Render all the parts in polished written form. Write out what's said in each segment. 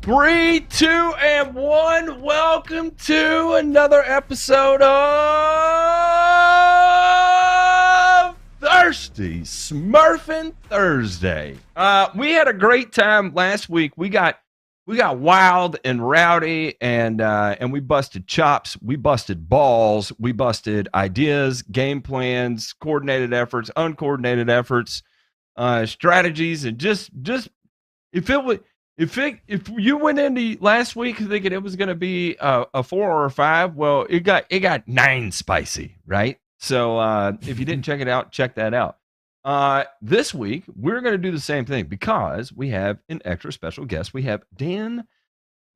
Three, two, and one. Welcome to another episode of Thirsty Smurfing Thursday. We had a great time last week. We got wild and rowdy, and we busted chops, we busted balls, we busted ideas, game plans, coordinated efforts, uncoordinated efforts, strategies, and just if it would if you went into last week thinking it was going to be a 4 or a 5, well, it got 9 spicy, right? So if you didn't check it out, check that out. This week we're going to do the same thing because we have an extra special guest. We have Dan,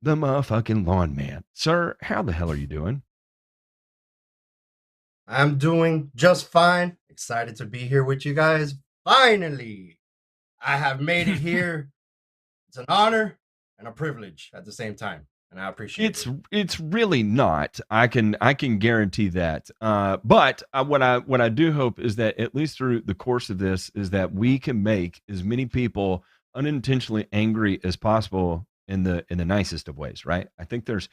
the motherfucking lawn man. Sir, how the hell are you doing? I'm doing just fine. Excited to be here with you guys. Finally, I have made it here. It's an honor and a privilege at the same time, and I appreciate it. It's really not. I can guarantee that. But what I do hope is that at least through the course of this is that we can make as many people unintentionally angry as possible in the nicest of ways, right? I think there's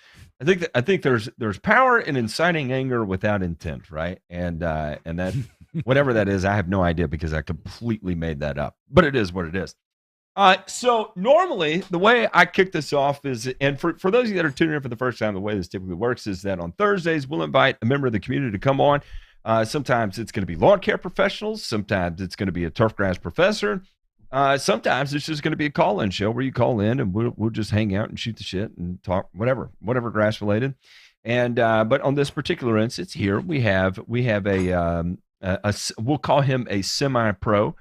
power in inciting anger without intent, right? And that whatever that is, I have no idea because I completely made that up. But it is what it is. So normally the way I kick this off is, and for those of you that are tuning in for the first time, the way this typically works is that on Thursdays, we'll invite a member of the community to come on. Sometimes it's going to be lawn care professionals. Sometimes it's going to be a turf grass professor. Sometimes it's just going to be a call-in show where you call in and we'll just hang out and shoot the shit and talk whatever grass related. And but on this particular instance here, we have a we'll call him a semi-pro,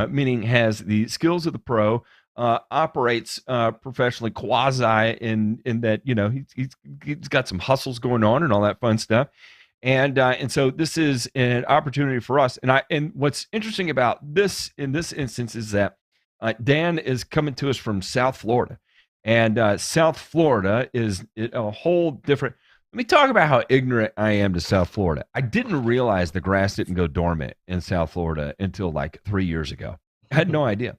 meaning has the skills of the pro, operates professionally, quasi in that he's got some hustles going on and all that fun stuff, and so this is an opportunity for us. And what's interesting about this in this instance is that Dan is coming to us from South Florida, and South Florida is a whole different. Let me talk about how ignorant I am to South Florida. I didn't realize the grass didn't go dormant in South Florida until like 3 years ago. I had no idea.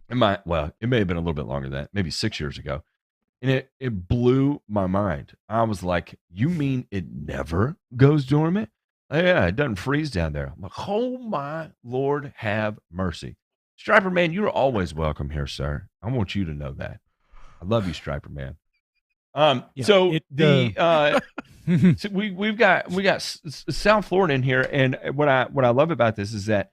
It may have been a little bit longer than that, maybe 6 years ago. And it blew my mind. I was like, you mean it never goes dormant? Oh, yeah, it doesn't freeze down there. I'm like, oh my Lord, have mercy. Striper Man, you're always welcome here, sir. I want you to know that. I love you, Striper Man. Yeah, so it, the so we've got South Florida in here, and what I love about this is that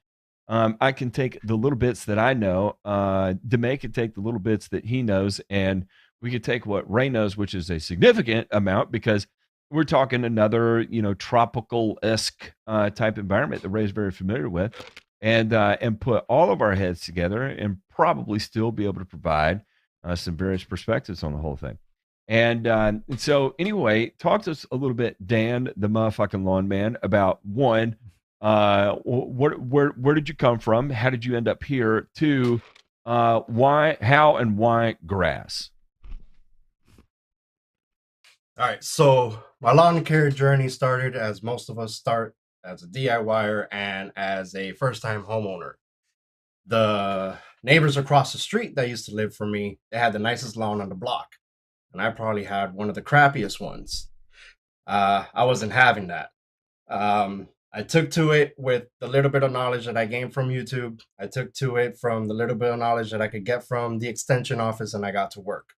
I can take the little bits that I know. Demay can take the little bits that he knows, and we could take what Ray knows, which is a significant amount because we're talking another tropical esque type environment that Ray's very familiar with, and put all of our heads together and probably still be able to provide some various perspectives on the whole thing. And so, anyway, talk to us a little bit, Dan, the motherfucking lawn man, about one, where did you come from? How did you end up here? Two, why, how, and why grass? All right, so my lawn care journey started as most of us start as a DIYer and as a first-time homeowner. The neighbors across the street that used to live for me, they had the nicest lawn on the block, and I probably had one of the crappiest ones. I wasn't having that. I took to it with the little bit of knowledge that I gained from YouTube. I took to it from the little bit of knowledge that I could get from the extension office, and I got to work.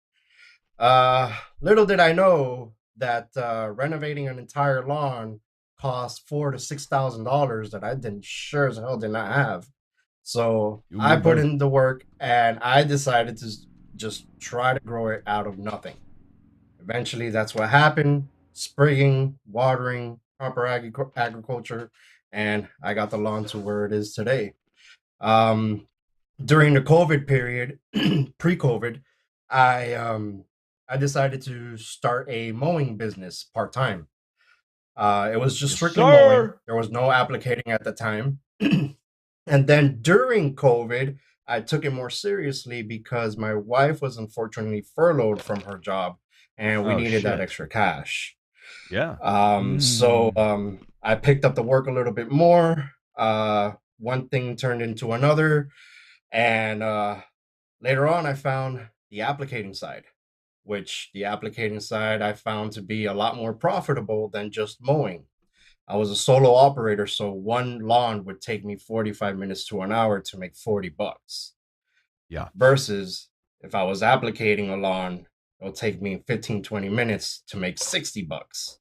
Little did I know that renovating an entire lawn cost $4,000 to $6,000 that I didn't sure as hell did not have. So I put in the work, and I decided to just try to grow it out of nothing. Eventually, that's what happened. Spraying, watering, proper agriculture, and I got the lawn to where it is today. Um, During the COVID period, pre-COVID, I decided to start a mowing business part time. It was just Yes, strictly mowing. sir. There was no applicating at the time. And then during COVID, I took it more seriously because my wife was unfortunately furloughed from her job, and we Oh needed that shit. extra cash. Yeah. I picked up the work a little bit more. One thing turned into another, and later on, I found the applicating side. which the applicating side I found to be a lot more profitable than just mowing. I was a solo operator, so one lawn would take me 45 minutes to an hour to make 40 bucks. Yeah. Versus if I was applicating a lawn, it'll take me 15, 20 minutes to make 60 bucks.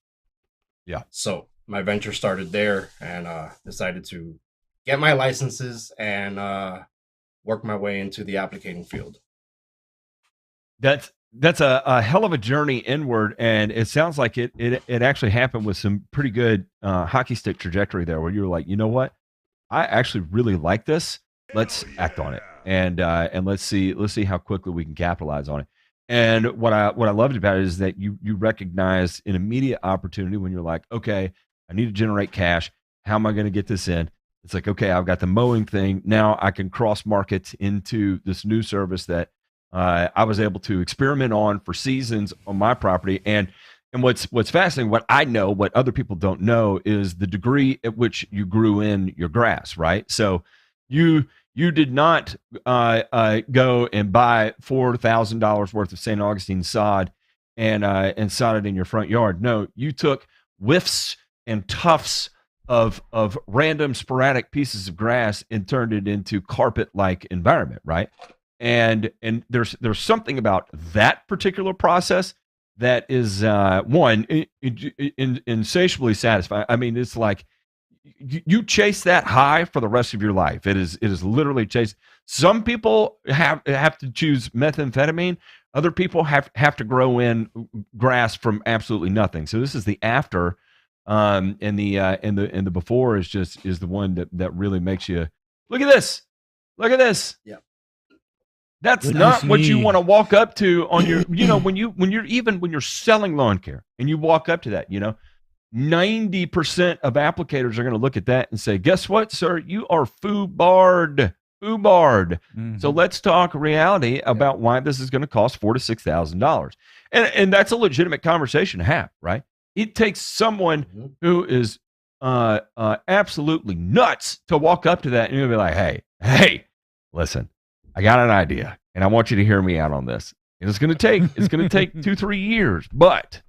Yeah. So my venture started there, and decided to get my licenses and work my way into the applicating field. That's a hell of a journey inward, and it sounds like it actually happened with some pretty good hockey stick trajectory there, where you were like, you know what, I actually really like this. Let's act on it, and let's see how quickly we can capitalize on it. And what I loved about it is that you recognize an immediate opportunity when you're like, okay, I need to generate cash. How am I going to get this in? It's like, okay, I've got the mowing thing. Now I can cross market into this new service that I was able to experiment on for seasons on my property. And what's fascinating, what I know, what other people don't know, is the degree at which you grew in your grass. Right, so you you did not go and buy $4,000 worth of St. Augustine sod and sod it in your front yard. No, you took whiffs and tufts of random sporadic pieces of grass and turned it into carpet like environment, right? And there's something about that particular process that is insatiably satisfying. I mean, it's like you chase that high for the rest of your life. It is literally chase. Some people have to choose methamphetamine. Other people have to grow in grass from absolutely nothing. So this is the after, and the before is the one that really makes you look at this. Look at this. Yeah. That's Look not at what you me. want to walk up to on your, when you're selling lawn care and you walk up to that, 90% of applicators are going to look at that and say, guess what, sir? You are foobarred. Foobarred. So let's talk reality about why this is going to cost $4,000 to $6,000. And that's a legitimate conversation to have, right? It takes someone who is absolutely nuts to walk up to that and you'll be like, hey, listen, I got an idea and I want you to hear me out on this. And it's going to take 2-3 years, but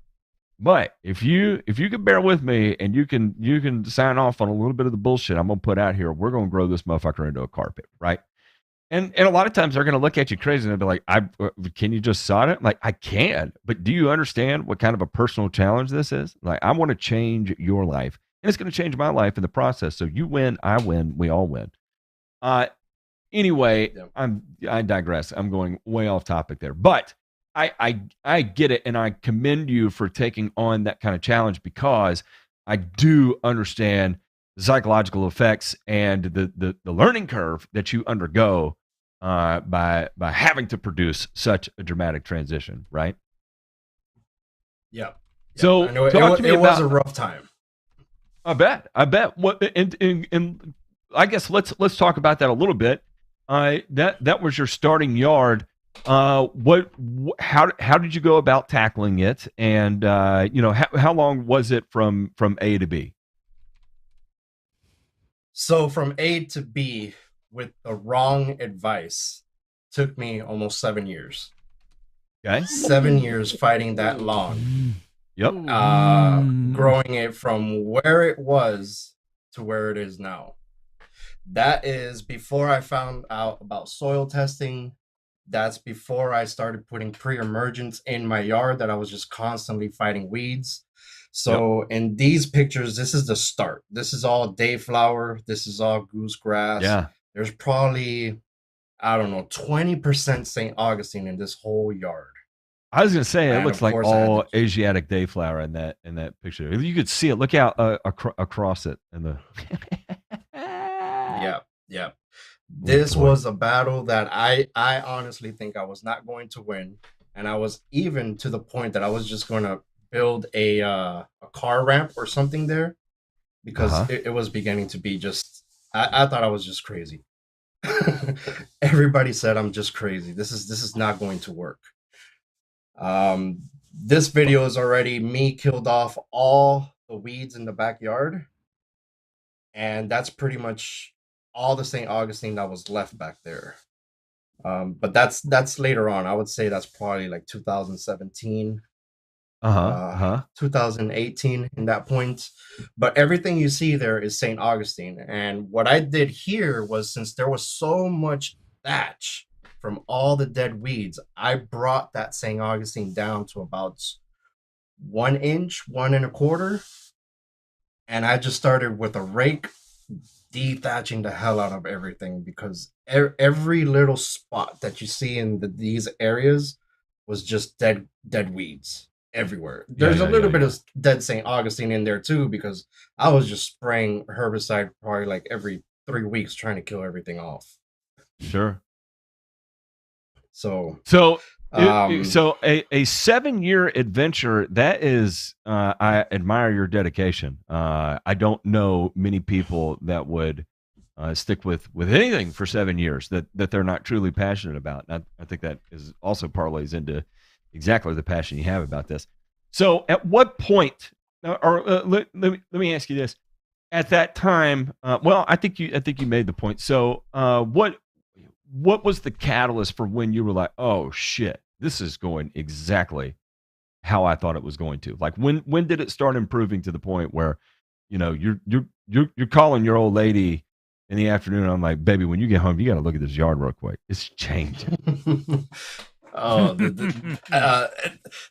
if you can bear with me and you can sign off on a little bit of the bullshit I'm gonna put out here, we're gonna grow this motherfucker into a carpet, right? And a lot of times they're gonna look at you crazy and they'll be like, can you just sod it? I'm like, I can, but do you understand what kind of a personal challenge this is? Like, I want to change your life, and it's gonna change my life in the process. So you win, I win, we all win. Anyway, I digress. I'm going way off topic there, but I get it, and I commend you for taking on that kind of challenge, because I do understand the psychological effects and the learning curve that you undergo by having to produce such a dramatic transition, right? Yeah. So I know talk to me it was about. a rough time. I bet. What and I guess let's talk about that a little bit. That was your starting yard. How did you go about tackling it, and how long was it from A to B? So from A to B with the wrong advice took me almost 7 years. Okay. 7 years fighting that lawn. Yep. Growing it from where it was to where it is now. That is before I found out about soil testing. That's before I started putting pre-emergence in my yard that I was just constantly fighting weeds. So in these pictures, this is the start. This is all dayflower. This is all goosegrass. Yeah. There's probably, I don't know, 20% St. Augustine in this whole yard. I was gonna say it And looks of like course I had all to- Asiatic dayflower in that picture. You could see it. Look out across it in the. Yeah. This boy. was a battle that I honestly think I was not going to win, and I was even to the point that I was just going to build a car ramp or something there, because it was beginning to be just. I thought I was just crazy. Everybody said I'm just crazy. This is not going to work. This video is already me killed off all the weeds in the backyard, and that's pretty much all the St. Augustine that was left back there. But that's later on. I would say that's probably like 2017, Uh-huh. Uh-huh. 2018 in that point. But everything you see there is St. Augustine. And what I did here was, since there was so much thatch from all the dead weeds, I brought that St. Augustine down to about 1 inch, 1 and a quarter. And I just started with a rake, dethatching the hell out of everything, because every little spot that you see in these areas was just dead weeds everywhere. Yeah, There's a yeah, yeah, little bit yeah. of dead St. Augustine in there too, because I was just spraying herbicide probably like every 3 weeks trying to kill everything off. Sure. So So, um so a 7-year adventure, that is, I admire your dedication. I don't know many people that would stick with anything for 7 years that they're not truly passionate about. And I think that is also parlays into exactly the passion you have about this. So, at what point, or let me ask you this: at that time, well, I think you made the point. So, what was the catalyst for when you were like, oh shit, this is going exactly how I thought it was going to? Like, when did it start improving to the point where, you're calling your old lady in the afternoon? I'm like, baby, when you get home, you got to look at this yard real quick. It's changing. oh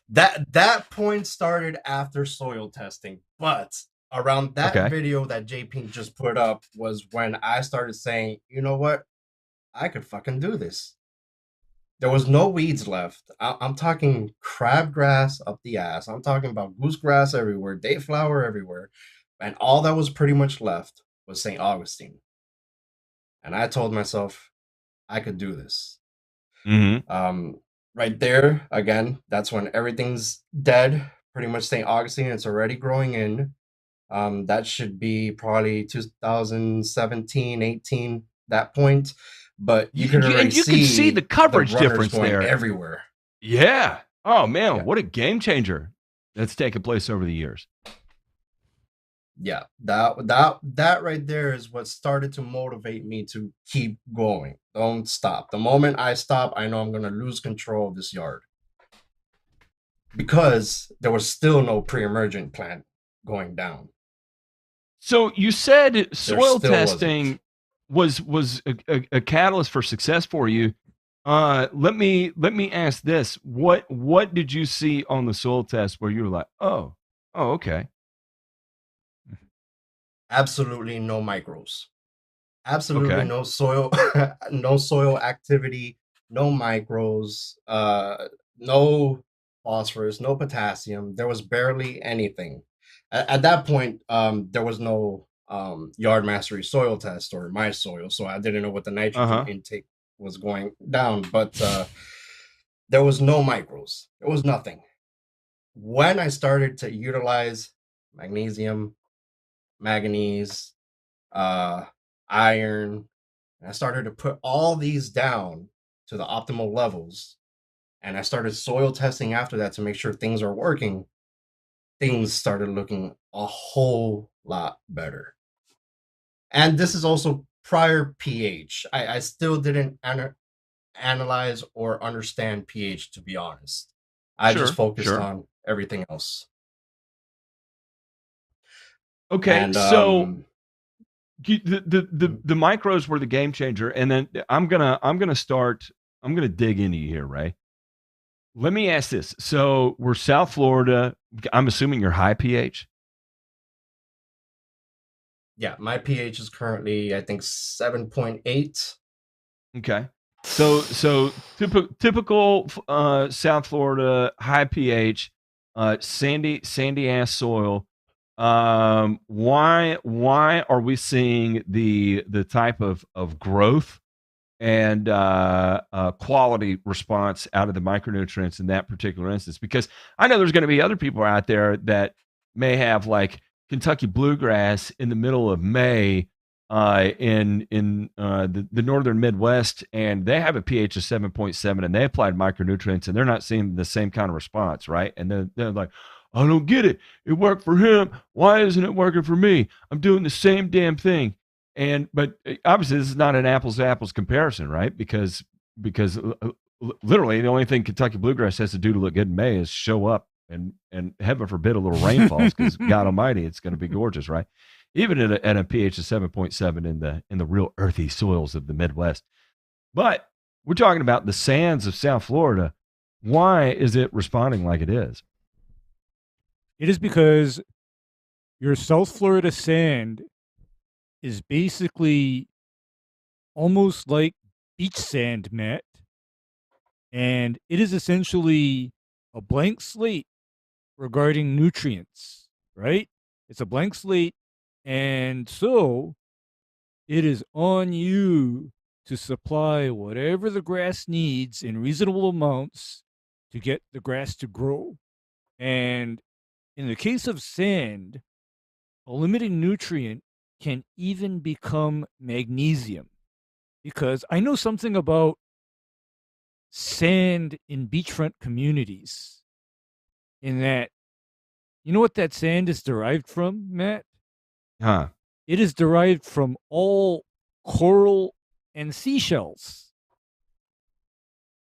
that point started after soil testing, but around that Okay. video that JP just put up was when I started saying, you know what, I could fucking do this. There was no weeds left. I'm talking crabgrass up the ass. I'm talking about goosegrass everywhere, dayflower everywhere, and all that was pretty much left was St. Augustine. And I told myself I could do this. Mm-hmm. Um, right there, again, that's when everything's dead. Pretty much St. Augustine, it's already growing in. That should be probably 2017, 18, that point. But you can already And you can see the see the coverage runners difference going there. everywhere. Yeah. Oh man, Yeah. what a game changer that's taken place over the years. Yeah. That right there is what started to motivate me to keep going. Don't stop. The moment I stop, I know I'm gonna lose control of this yard. Because there was still no pre-emergent plant going down. So you said There soil still wasn't. testing was a catalyst for success for you. Let me ask this: what did you see on the soil test where you were like, oh, okay, Absolutely no micros. Absolutely okay, no soil, no soil activity, no micros, no phosphorus, no potassium. There was barely anything. At that point, there was no yard mastery soil test or my soil, so I didn't know what the uh nitrogen huh, intake was going down. But there was no micros. There was nothing. When I started to utilize magnesium, manganese, uh, iron, and I started to put all these down to the optimal levels. And I started soil testing after that to make sure things are working. Things started looking a whole lot better. And this is also prior pH. I still didn't analyze or understand pH, to be honest. I just sure, focused sure, on everything else. okay. And So the micros were the game changer, and then I'm gonna dig into you here, Ray. Let me ask this: so we're South Florida. I'm assuming you're high pH. yeah, my pH is currently, I think, 7.8. Okay. So typical South Florida high pH, sandy ass soil. Why are we seeing the type of growth and quality response out of the micronutrients in that particular instance? Because I know there's going to be other people out there that may have like Kentucky bluegrass in the middle of May in the northern Midwest, and they have a pH of 7.7, and they applied micronutrients, and they're not seeing the same kind of response, right? And they're like, I don't get it. It worked for him. Why isn't it working for me? I'm doing the same damn thing. But obviously this is not an apples to apples comparison, right? Because because literally the only thing Kentucky bluegrass has to do to look good in May is show up and heaven forbid a little rain falls because God Almighty, it's going to be gorgeous, right? Even at a pH of 7.7 in the real earthy soils of the Midwest. But we're talking about the sands of South Florida. Why is it responding like it is? It is because your South Florida sand is basically almost like beach sand, Matt. And it is essentially a blank slate regarding nutrients, right? It's a blank slate. And so it is on you to supply whatever the grass needs in reasonable amounts to get the grass to grow. And in the case of sand, a limiting nutrient can even become magnesium. Because I know something about sand in beachfront communities, in that, you know what that sand is derived from, Matt? Huh. It is derived from all coral and seashells.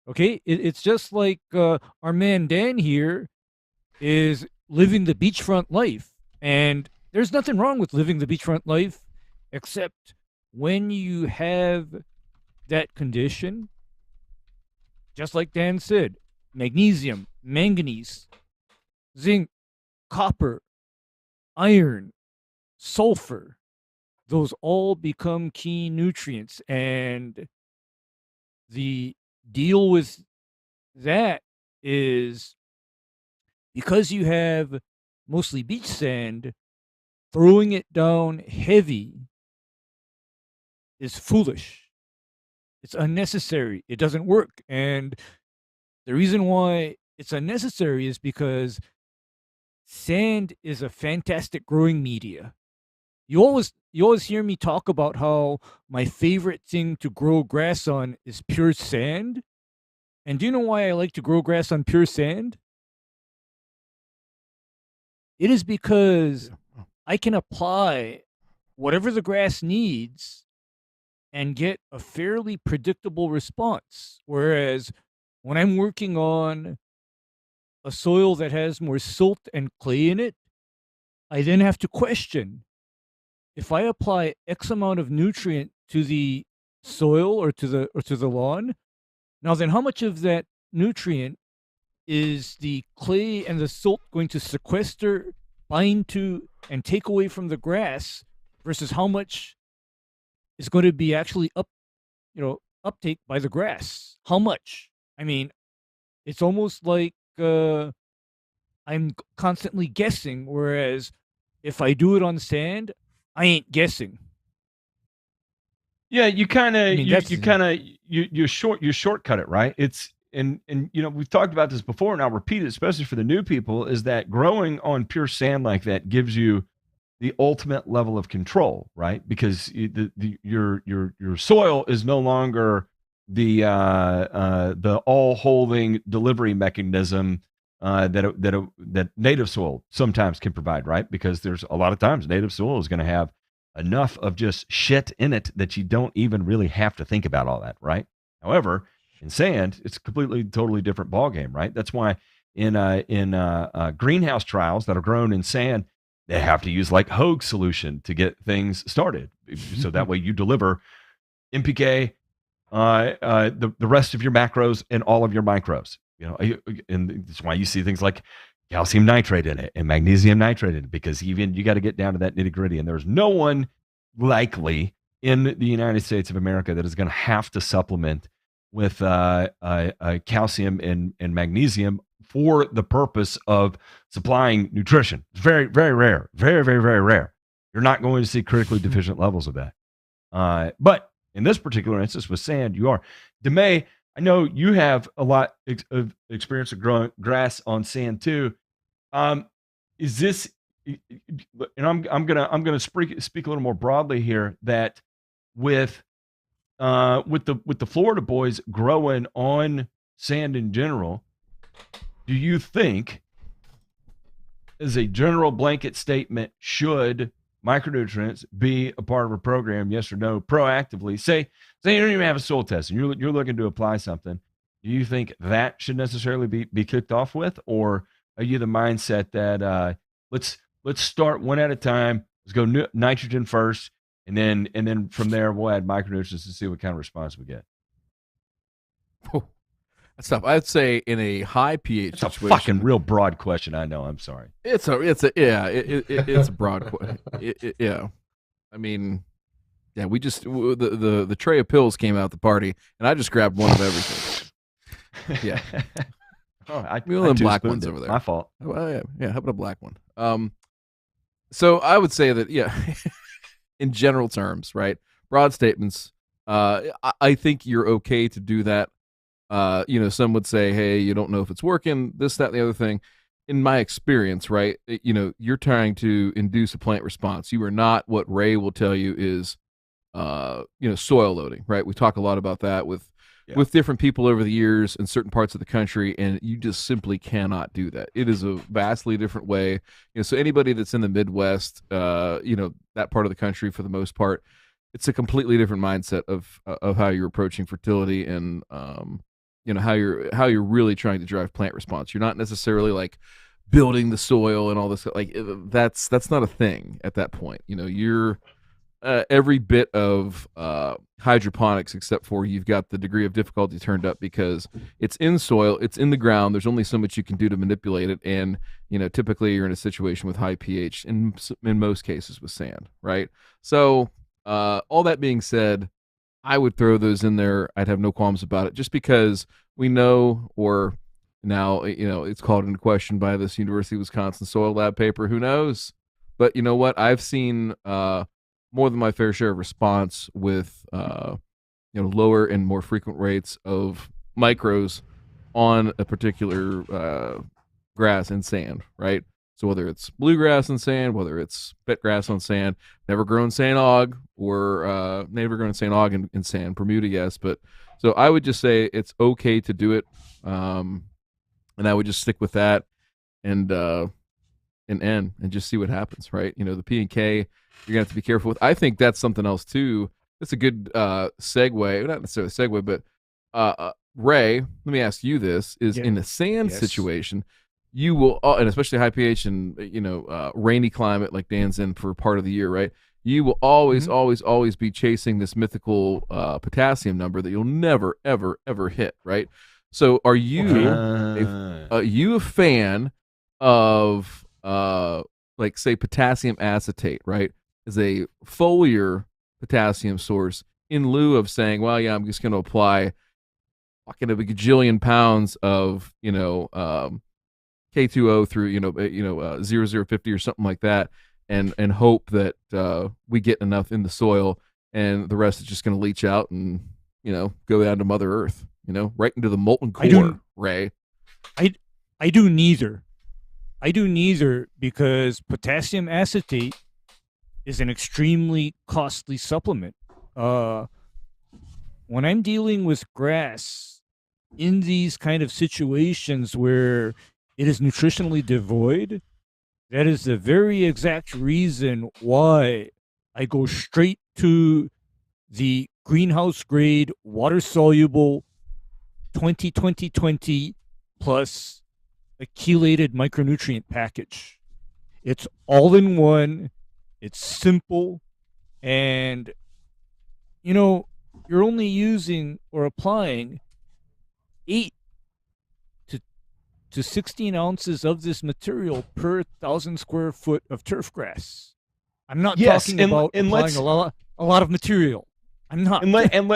Okay? It's just like our man Dan here is living the beachfront life. And there's nothing wrong with living the beachfront life, except when you have that condition, just like Dan said, magnesium, manganese, zinc, copper, iron, sulfur, those all become key nutrients. And the deal with that is, because you have mostly beach sand, throwing it down heavy is foolish. It's unnecessary. It doesn't work. And the reason why it's unnecessary is because sand is a fantastic growing media. You always hear me talk about how my favorite thing to grow grass on is pure sand. And do you know why I like to grow grass on pure sand? It is because I can apply whatever the grass needs and get a fairly predictable response. Whereas when I'm working on a soil that has more silt and clay in it, I then have to question, if I apply X amount of nutrient to the soil or to the lawn, now then how much of that nutrient is the clay and the silt going to sequester, bind to, and take away from the grass, versus how much is going to be actually uptake by the grass? How much? I mean, it's almost like I'm constantly guessing, whereas if I do it on sand, I ain't guessing. Yeah, you kind of you shortcut it, right? It's and we've talked about this before, and I'll repeat it, especially for the new people, is that growing on pure sand like that gives you the ultimate level of control, right? Because your soil is no longer the all holding delivery mechanism that native soil sometimes can provide, right? Because there's a lot of times native soil is going to have enough of just shit in it that you don't even really have to think about all that, right? However, in sand, it's a completely, totally different ballgame, right? That's why in greenhouse trials that are grown in sand, they have to use like Hogue solution to get things started, so that way you deliver NPK, the rest of your macros and all of your micros. And that's why you see things like calcium nitrate in it and magnesium nitrate in it, because even you got to get down to that nitty gritty. And there's no one likely in the United States of America that is going to have to supplement with calcium and magnesium for the purpose of supplying nutrition. It's very, very rare. Very, very, very rare. You're not going to see critically deficient levels of that. But in this particular instance with sand, you are. DeMay, I know you have a lot of experience of growing grass on sand too. Is this, and I'm gonna speak a little more broadly here, that with the Florida boys growing on sand in general, do you think, as a general blanket statement, should micronutrients be a part of a program? Yes or no? Proactively, say Say you don't even have a soil test and you're looking to apply something. Do you think that should necessarily be kicked off with, or are you the mindset that let's start one at a time? Let's go nitrogen first, and then from there we'll add micronutrients and see what kind of response we get. That's tough. I'd say in a high pH It's a situation, fucking real broad question. I know. I'm sorry. it's a broad question. Yeah, I mean, yeah, we just the tray of pills came out at the party, and I just grabbed one of everything. Yeah. We only have black ones over there. My fault. Well, yeah. How about a black one? So I would say that, yeah, in general terms, right? Broad statements. I think you're okay to do that. Some would say, hey, you don't know if it's working, this, that, and the other thing. In my experience, right, you're trying to induce a plant response. You are not what Ray will tell you is, soil loading, right? We talk a lot about that with different people over the years in certain parts of the country, and you just simply cannot do that. It is a vastly different way. So anybody that's in the Midwest, that part of the country for the most part, it's a completely different mindset of how you're approaching fertility and how you're really trying to drive plant response. You're not necessarily like building the soil and all this. Like that's not a thing at that point. You're every bit of hydroponics, except for you've got the degree of difficulty turned up because it's in soil, it's in the ground. There's only so much you can do to manipulate it, and typically you're in a situation with high pH, in most cases with sand, right? So all that being said, I would throw those in there. I'd have no qualms about it, just because we know, or now it's called into question by this University of Wisconsin soil lab paper. Who knows? But you know what? I've seen more than my fair share of response with lower and more frequent rates of micros on a particular grass and sand, right? So whether it's bluegrass and sand, whether it's bent grass on sand, never grown St. Aug, or never grown St. Aug in sand, Bermuda, yes. But so I would just say it's okay to do it, and I would just stick with that and just see what happens, right? The P and K, you're gonna have to be careful with. I think that's something else too. That's a good segue, not necessarily a segue, but Ray, let me ask you this: is in a sand situation, you will, and especially high pH and rainy climate like Dan's in for part of the year, right? You will always, always be chasing this mythical potassium number that you'll never, ever, ever hit, right? So, are you a fan of like say potassium acetate, right? As a foliar potassium source, in lieu of saying, well, yeah, I'm just going to apply fucking a gajillion pounds of K2O through 0050 or something like that, and hope that we get enough in the soil, and the rest is just going to leach out and go down to Mother Earth, right into the molten core. Ray, I do neither. I do neither, because potassium acetate is an extremely costly supplement. When I'm dealing with grass in these kind of situations where it is nutritionally devoid, that is the very exact reason why I go straight to the greenhouse grade water soluble 20-20-20 plus a chelated micronutrient package. It's all in one. It's simple, and you're only using or applying 8 to 16 ounces of this material per 1,000 square foot of turf grass. I'm not talking about applying a lot of material. I'm not. And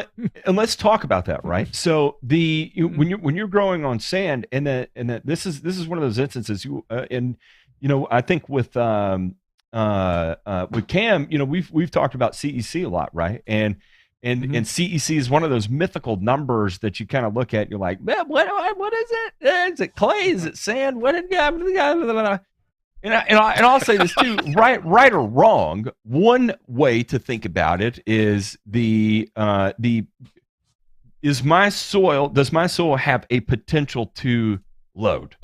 let's talk about that, right? So when you're growing on sand, and that this is one of those instances. I think with Cam, we've talked about CEC a lot, right? And CEC is one of those mythical numbers that you kind of look at and you're like, man, what is it? Is it clay? Is it sand? What did and I'll say this too, right or wrong, one way to think about it is does my soil have a potential to load?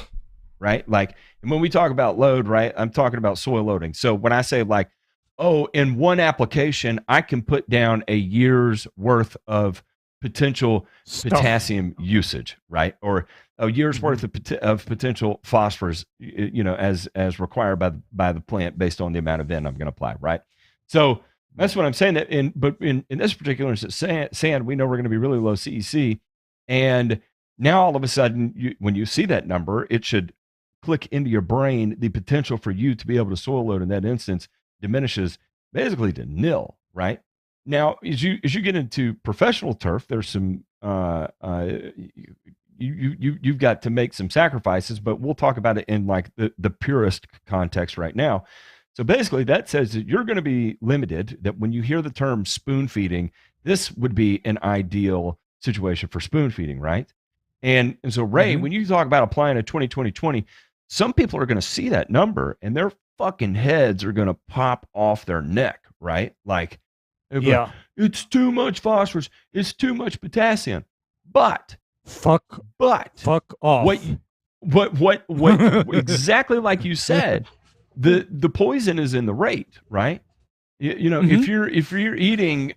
Right? Like, and when we talk about load, right, I'm talking about soil loading. So when I say like oh, in one application, I can put down a year's worth of potential Stuff. potassium usage, right? Or a year's worth of potential phosphorus, as required by the plant based on the amount of N I'm going to apply, right? So that's what I'm saying. That in this particular instance, sand, we know we're going to be really low CEC, and now all of a sudden, when you see that number, it should click into your brain the potential for you to be able to soil load in that instance diminishes basically to nil, right? Now, as you get into professional turf, there's some you've got to make some sacrifices, but we'll talk about it in like the purest context right now. So basically, that says that you're going to be limited. That when you hear the term spoon feeding, this would be an ideal situation for spoon feeding, right? And so Ray, when you talk about applying a 20-20-20, some people are going to see that number and their fucking heads are going to pop off their neck, right? Like, Yeah. it's too much phosphorus, it's too much potassium. But Fuck off. what exactly like you said, the poison is in the rate, right? If you're eating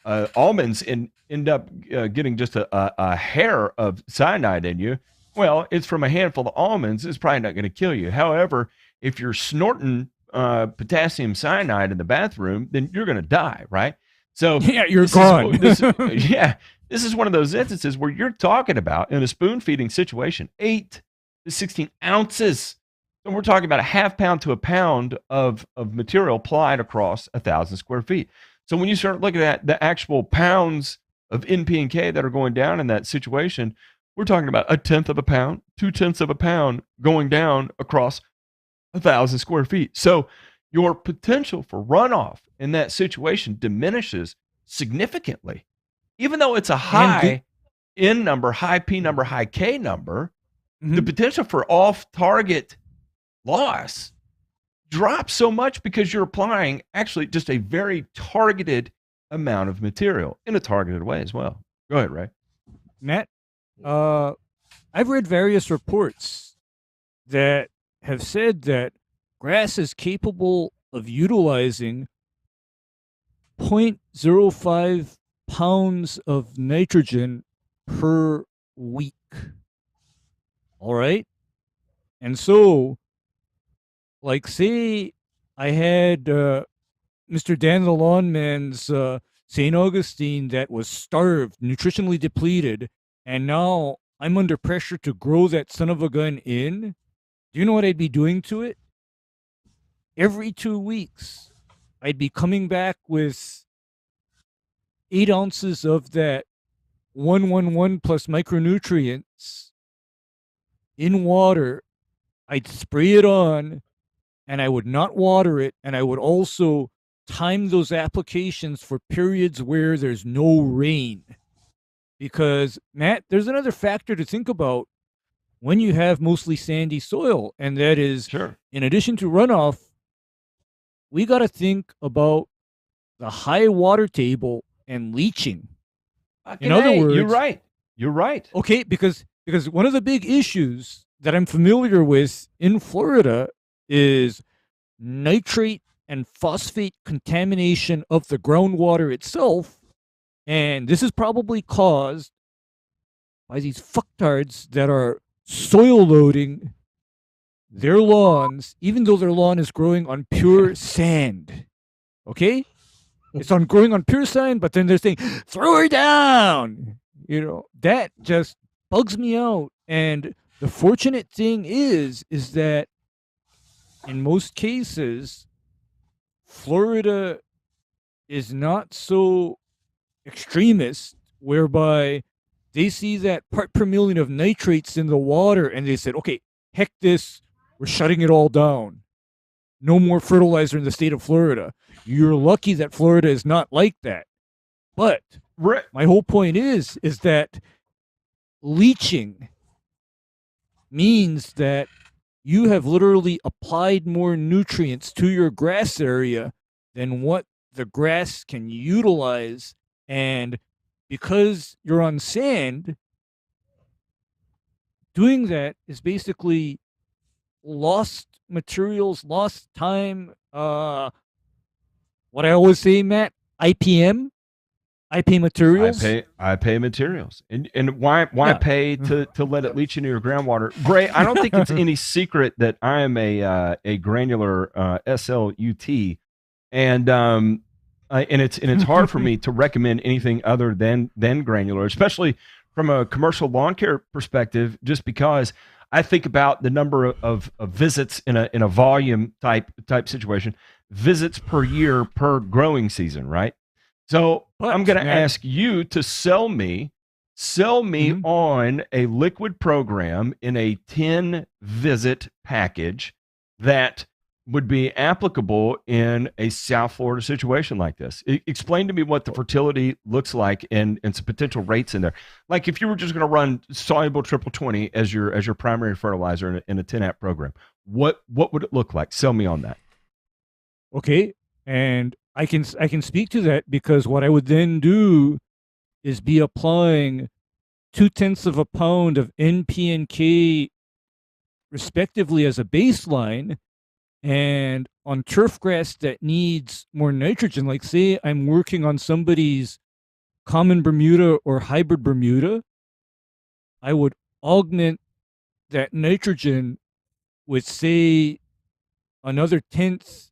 almonds and end up getting just a hair of cyanide in you, well, it's from a handful of almonds. It's probably not going to kill you. However, if you're snorting potassium cyanide in the bathroom, then you're going to die, right? So yeah, you're gone. This is one of those instances where you're talking about in a spoon feeding situation, 8 to 16 ounces. And we're talking about a half pound to a pound of material applied across 1,000 square feet. So when you start looking at the actual pounds of NP and K that are going down in that situation, we're talking about 1/10 of a pound, 2/10 of a pound going down across 1,000 square feet. So your potential for runoff in that situation diminishes significantly. Even though it's a high N number, high P number, high K number, the potential for off-target loss drops so much because you're applying actually just a very targeted amount of material in a targeted way as well. Go ahead, Ray. Matt, I've read various reports that have said that grass is capable of utilizing 0.05 pounds of nitrogen per week. All right? And so, like, say I had Mr. Dan the Lawnman's St. Augustine that was starved, nutritionally depleted, and now I'm under pressure to grow that son of a gun in. Do you know what I'd be doing to it? Every 2 weeks, I'd be coming back with 8 ounces of that 111 plus micronutrients in water. I'd spray it on, and I would not water it, and I would also time those applications for periods where there's no rain. Because, Matt, there's another factor to think about when you have mostly sandy soil, and that is, in addition to runoff, we got to think about the high water table and leaching. In other words, You're right. Okay, because one of the big issues that I'm familiar with in Florida is nitrate and phosphate contamination of the groundwater itself, and this is probably caused by these fucktards that are soil loading their lawns, even though their lawn is growing on pure sand. Okay? It's on growing on pure sand, but then they're saying, throw her down. That just bugs me out. And the fortunate thing is that in most cases, Florida is not so extremist, whereby they see that part per million of nitrates in the water and they said, okay, heck this, we're shutting it all down. No more fertilizer in the state of Florida. You're lucky that Florida is not like that. But my whole point is that leaching means that you have literally applied more nutrients to your grass area than what the grass can utilize. And because you're on sand, doing that is basically lost materials, lost time. What I always say, Matt, IPM, I pay materials. I pay materials, and why Yeah. pay to let it leach into your groundwater? Gray, I don't think it's any secret that I am a granular SLUT, and it's hard for me to recommend anything other than granular, especially from a commercial lawn care perspective, just because I think about the number of visits in a volume type situation, visits per year per growing season, right? So But, I'm going to Matt, ask you to sell me Mhm. on a liquid program in a 10 visit package that would be applicable in a South Florida situation like this. Explain to me what the fertility looks like and some potential rates in there. Like if you were just going to run soluble triple 20 as your primary fertilizer in a 10 app program, what would it look like? Sell me on that. Okay, and I can speak to that because what I would then do is be applying 0.2 of a pound of NP and K respectively as a baseline, and on turf grass that needs more nitrogen, like say I'm working on somebody's common Bermuda or hybrid Bermuda, I would augment that nitrogen with say another 0.1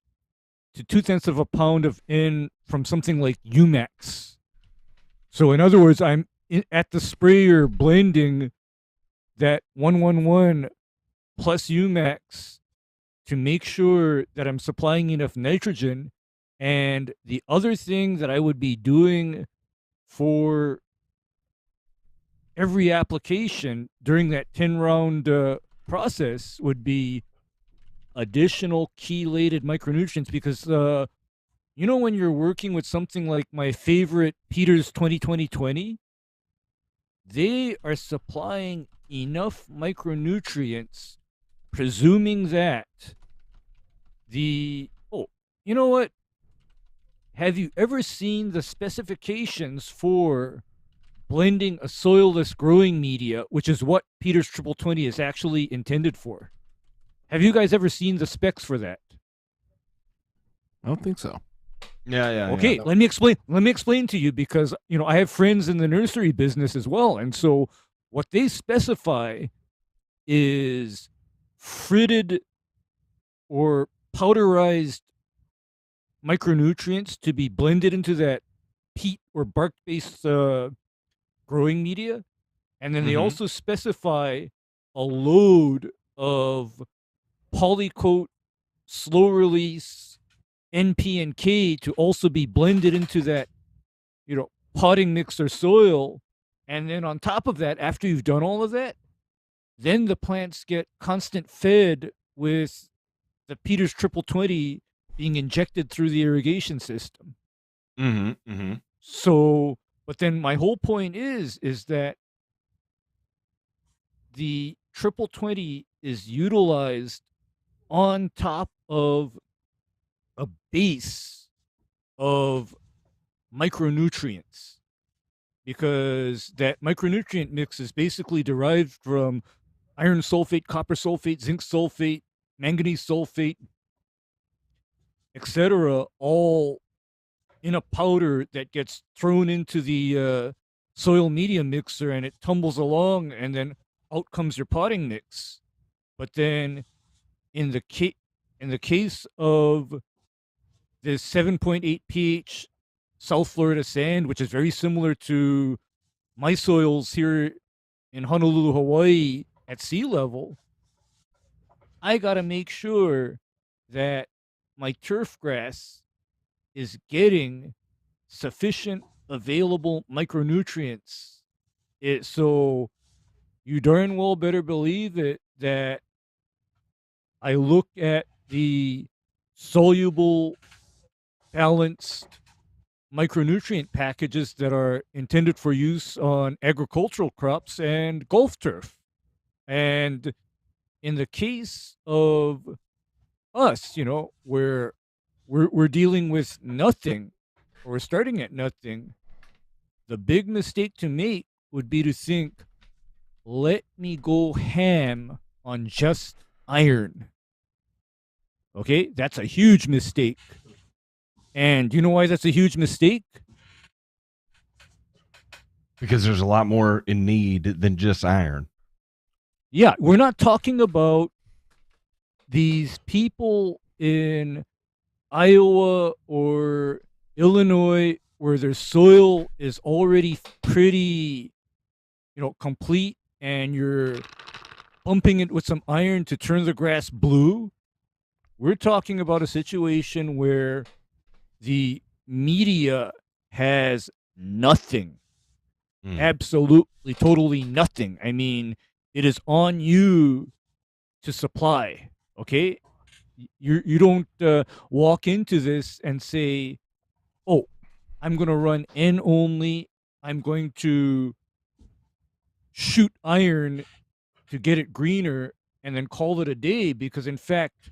to 0.2 of a pound of N from something like Umax. So in other words, I'm at the sprayer blending that 111 plus Umax to make sure that I'm supplying enough nitrogen. And the other thing that I would be doing for every application during that 10 round process would be additional chelated micronutrients because you know when you're working with something like my favorite Peters 2020, they are supplying enough micronutrients, presuming that you know what? Have you ever seen the specifications for blending a soilless growing media, which is what Peters Triple 20 is actually intended for? Have you guys ever seen the specs for that? I don't think so. Yeah. Okay, yeah. let me explain to you because I have friends in the nursery business as well, and so what they specify is fritted or powderized micronutrients to be blended into that peat or bark-based growing media, and then they Mhm. also specify a load of polycoat slow release NP and K to also be blended into that, potting mix or soil. And then on top of that, after you've done all of that, then the plants get constant fed with the Peters Triple 20 being injected through the irrigation system. So, but then my whole point is that the Triple 20 is utilized on top of a base of micronutrients because that micronutrient mix is basically derived from iron sulfate, copper sulfate, zinc sulfate, manganese sulfate, etc., all in a powder that gets thrown into the soil media mixer and it tumbles along and then out comes your potting mix. But then in the case of the 7.8 pH South Florida sand, which is very similar to my soils here in Honolulu, Hawaii at sea level, I got to make sure that my turf grass is getting sufficient available micronutrients. So you darn well better believe it that I look at the soluble, balanced micronutrient packages that are intended for use on agricultural crops and golf turf. And in the case of us, where we're dealing with nothing or we're starting at nothing, the big mistake to make would be to think, let me go ham on just iron. Okay, that's a huge mistake. And do you know why that's a huge mistake? Because there's a lot more in need than just iron. Yeah, we're not talking about these people in Iowa or Illinois where their soil is already pretty, complete, and you're pumping it with some iron to turn the grass blue. We're talking about a situation where the media has nothing. Absolutely, totally nothing. I mean, it is on you to supply. Okay, you don't walk into this and say, "Oh, I'm going to run N only. I'm going to shoot iron to get it greener and then call it a day," because in fact,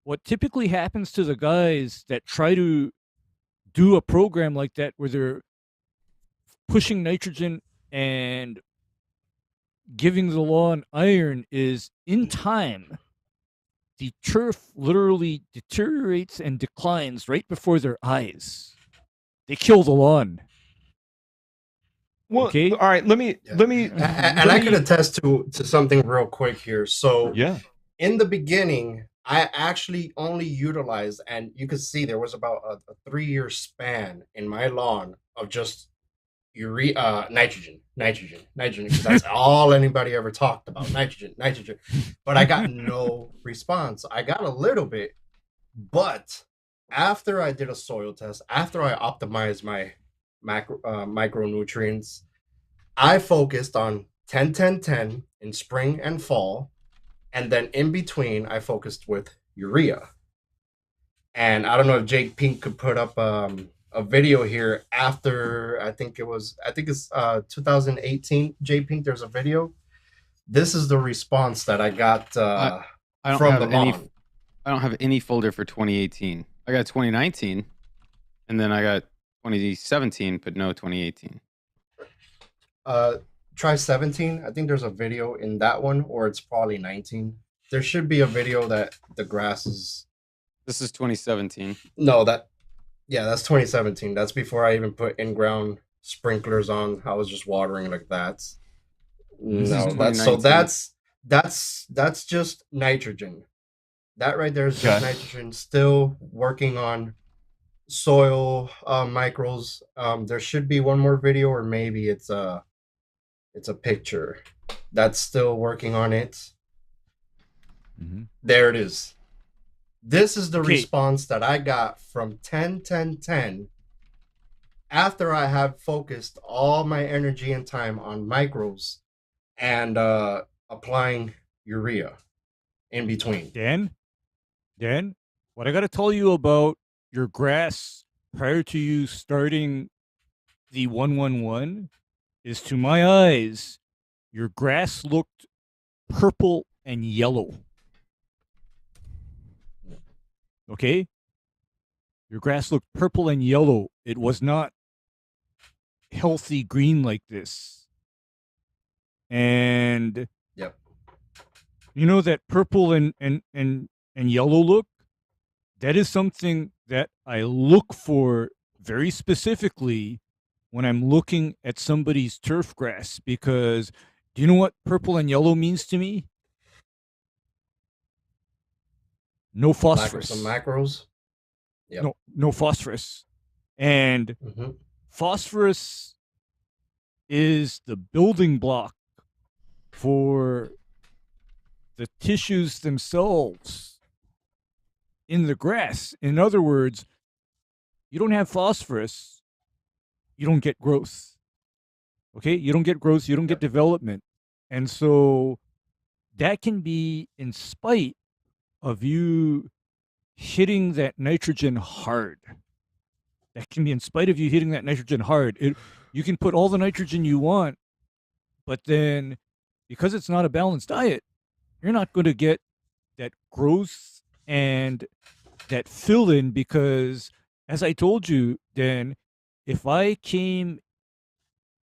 what typically happens to the guys that try to do a program like that where they're pushing nitrogen and giving the lawn iron is, in time, the turf literally deteriorates and declines right before their eyes. They kill the lawn. Well, Okay. all right. Let me. And I could attest to something real quick here. So Yeah. in the beginning, I actually only utilized, and you could see there was about a 3-year span in my lawn of just nitrogen, because that's all anybody ever talked about, nitrogen. But I got no response. I got a little bit, but after I did a soil test, after I optimized my micronutrients, I focused on 10-10-10 in spring and fall, and then in between I focused with urea. And I don't know if Jake Pink could put up a video here after, I think it's 2018. Jake Pink, there's a video. This is the response that I got I don't from have the any. lawn. I don't have any folder for 2018. I got 2019, and then I got 2017, but no 2018. Try 17. I think there's a video in that one, or it's probably 19. There should be a video that the grass is. This is 2017. No, that's 2017. That's before I even put in-ground sprinklers on. I was just watering like that. No, that's just nitrogen. That right there is just nitrogen. Still working on soil micros. There should be one more video, or maybe it's a picture. That's still working on it. Mm-hmm. There it is. This is the response that I got from 10-10-10 after I have focused all my energy and time on micros and applying urea in between. Dan, what I got to tell you about your grass prior to you starting the 111 is, to my eyes, your grass looked purple and yellow. Okay? Your grass looked purple and yellow. It was not healthy green like this. And yep. You know that purple and yellow look? That is something that I look for very specifically when I'm looking at somebody's turf grass, because do you know what purple and yellow means to me? No phosphorus. Some macros. Yep. No phosphorus. And phosphorus is the building block for the tissues themselves in the grass. In other words, you don't have phosphorus, you don't get growth. Okay? You don't get growth, you don't get development. And so that can be in spite of you hitting that nitrogen hard. That can be in spite of you hitting that nitrogen hard. You can put all the nitrogen you want, but then because it's not a balanced diet, you're not going to get that growth and that fill in, because as I told you, Dan, if I came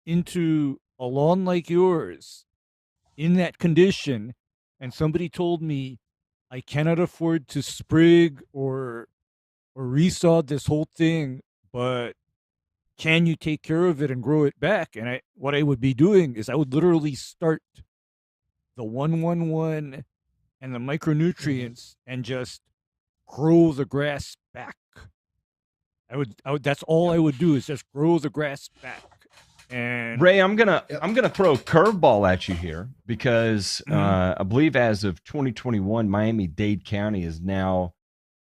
into a lawn like yours in that condition and somebody told me, I cannot afford to sprig or resod this whole thing, but can you take care of it and grow it back? And what I would be doing is I would literally start the 111 and the micronutrients and just grow the grass back. I would that's all I would do is just grow the grass back. And Ray, I'm gonna throw a curveball at you here because I believe as of 2021, Miami-Dade County is now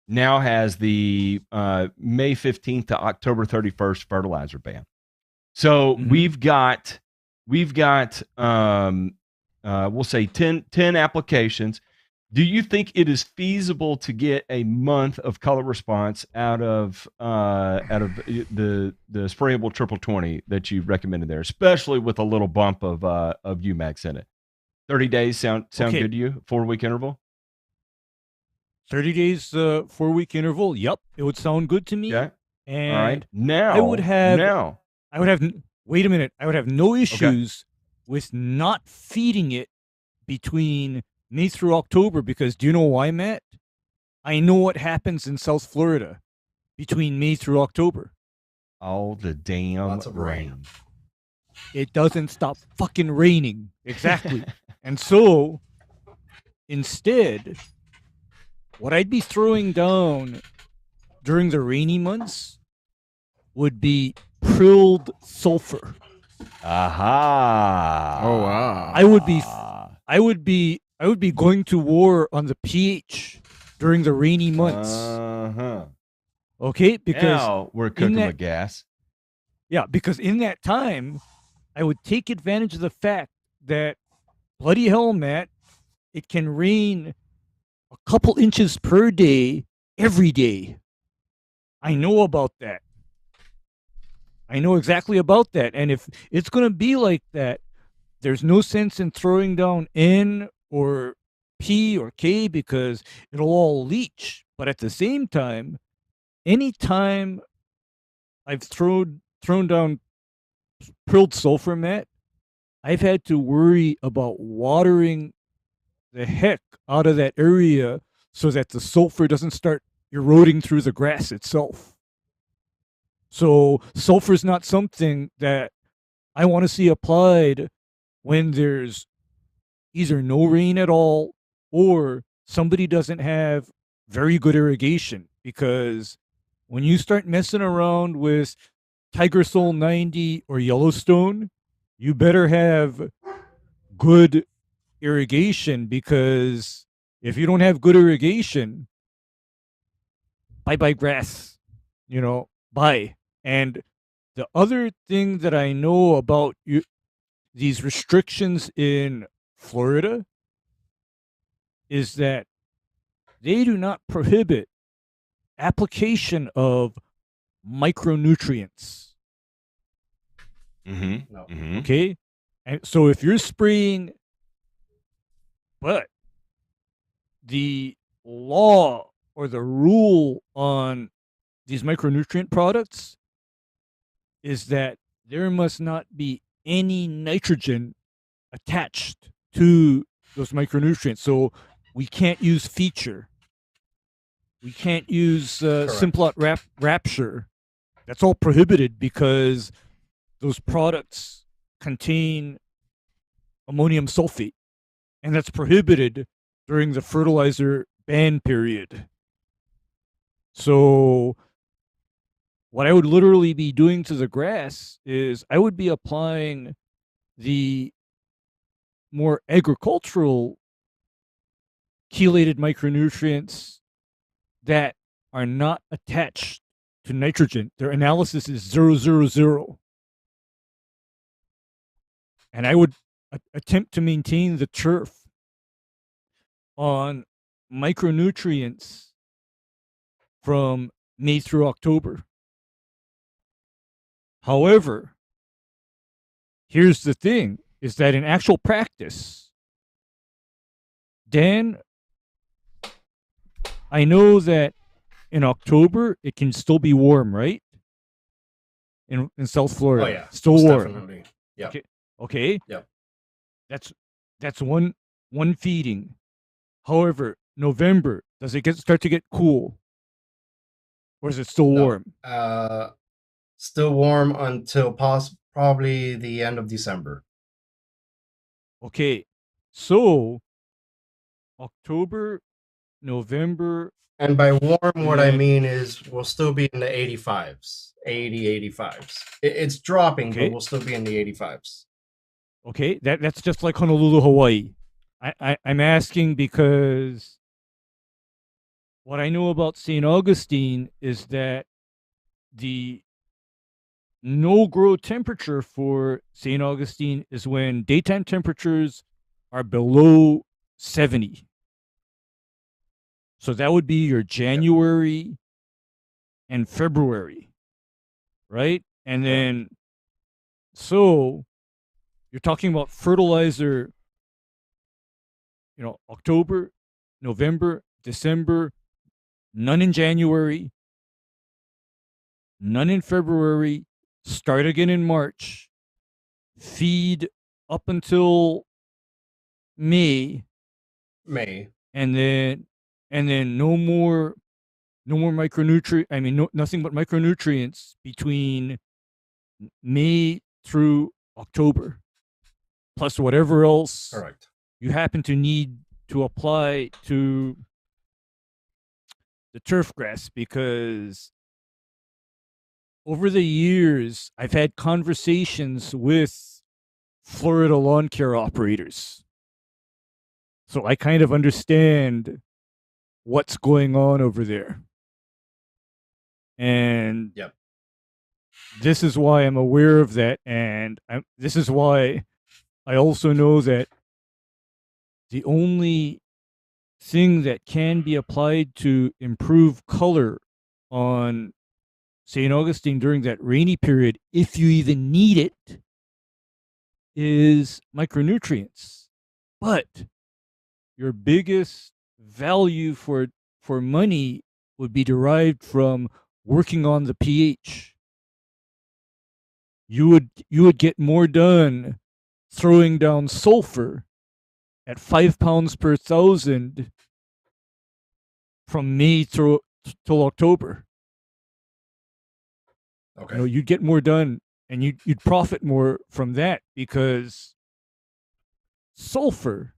has the May 15th to October 31st fertilizer ban. So we've got we'll say 10 applications. Do you think it is feasible to get a month of color response out of the sprayable triple 20 that you recommended there, especially with a little bump of UMAX in it? 30 days sound Okay. good to you? 4-week interval? 30 days, 4-week interval. Yep, it would sound good to me. Okay. And All right. Now I would have wait a minute. I would have no Okay. issues with not feeding it between May through October, because do you know why, Matt? I know what happens in South Florida between May through October. all the damn Lots of rain. It doesn't stop fucking raining. Exactly. And so instead, what I'd be throwing down during the rainy months would be prilled sulfur. Aha. Oh wow. I would be going to war on the pH during the rainy months. Uh-huh. Okay? Because Now we're cooking that- with gas. yeah, because in that time, I would take advantage of the fact that bloody hell, Matt, it can rain a couple inches per day every day. I know about that. I know exactly about that. And if it's going to be like that, there's no sense in throwing down N or P or K because it'll all leach. But at the same time, anytime I've thrown down prilled sulfur, Matt, I've had to worry about watering the heck out of that area so that the sulfur doesn't start eroding through the grass itself. So sulfur is not something that I want to see applied when there's either no rain at all or somebody doesn't have very good irrigation, because when you start messing around with Tiger Soul 90 or Yellowstone, you better have good irrigation, because if you don't have good irrigation, bye grass, bye. And the other thing that I know about these restrictions in Florida is that they do not prohibit application of micronutrients. Mm-hmm. No. Mm-hmm. Okay? And so if you're spraying, but the law or the rule on these micronutrient products is that there must not be any nitrogen attached to those micronutrients. So we can't use feature. We can't use Simplot Rapture. That's all prohibited because those products contain ammonium sulfate, and that's prohibited during the fertilizer ban period. So what I would literally be doing to the grass is I would be applying the more agricultural chelated micronutrients that are not attached to nitrogen. Their analysis is 000. And I would attempt to maintain the turf on micronutrients from May through October. However, here's the thing, is that in actual practice, Dan, I know that in October it can still be warm, right? In South Florida. Oh yeah, Still most warm. Definitely. Yeah. Okay. Yep. That's one feeding. However, November, does it start to get cool? Or is it still No. warm? Still warm until probably the end of December. Okay. So October, November, And by warm, what I and mean is we'll still be in the 85s, 85s. It's dropping, but okay. we'll still be in the 85s. Okay, that's just like Honolulu, Hawaii. I'm asking because what I know about St. Augustine is that the no grow temperature for St. Augustine is when daytime temperatures are below 70. So that would be your January and February, right? And then, so you're talking about fertilizer, October, November, December, none in January, none in February, start again in March, feed up until May, and then no more micronutrient. I mean, nothing but micronutrients between May through October, plus whatever else Correct. you happen to need to apply to the turf grass, because over the years I've had conversations with Florida lawn care operators. So I kind of understand what's going on over there. And Yep. this is why I'm aware of that. And this is why I also know that the only thing that can be applied to improve color on St. Augustine during that rainy period, if you even need it, is micronutrients. But your biggest value for money would be derived from working on the pH. You would get more done throwing down sulfur at 5 pounds per thousand from May till October. Okay. You'd get more done, and you'd profit more from that, because sulfur,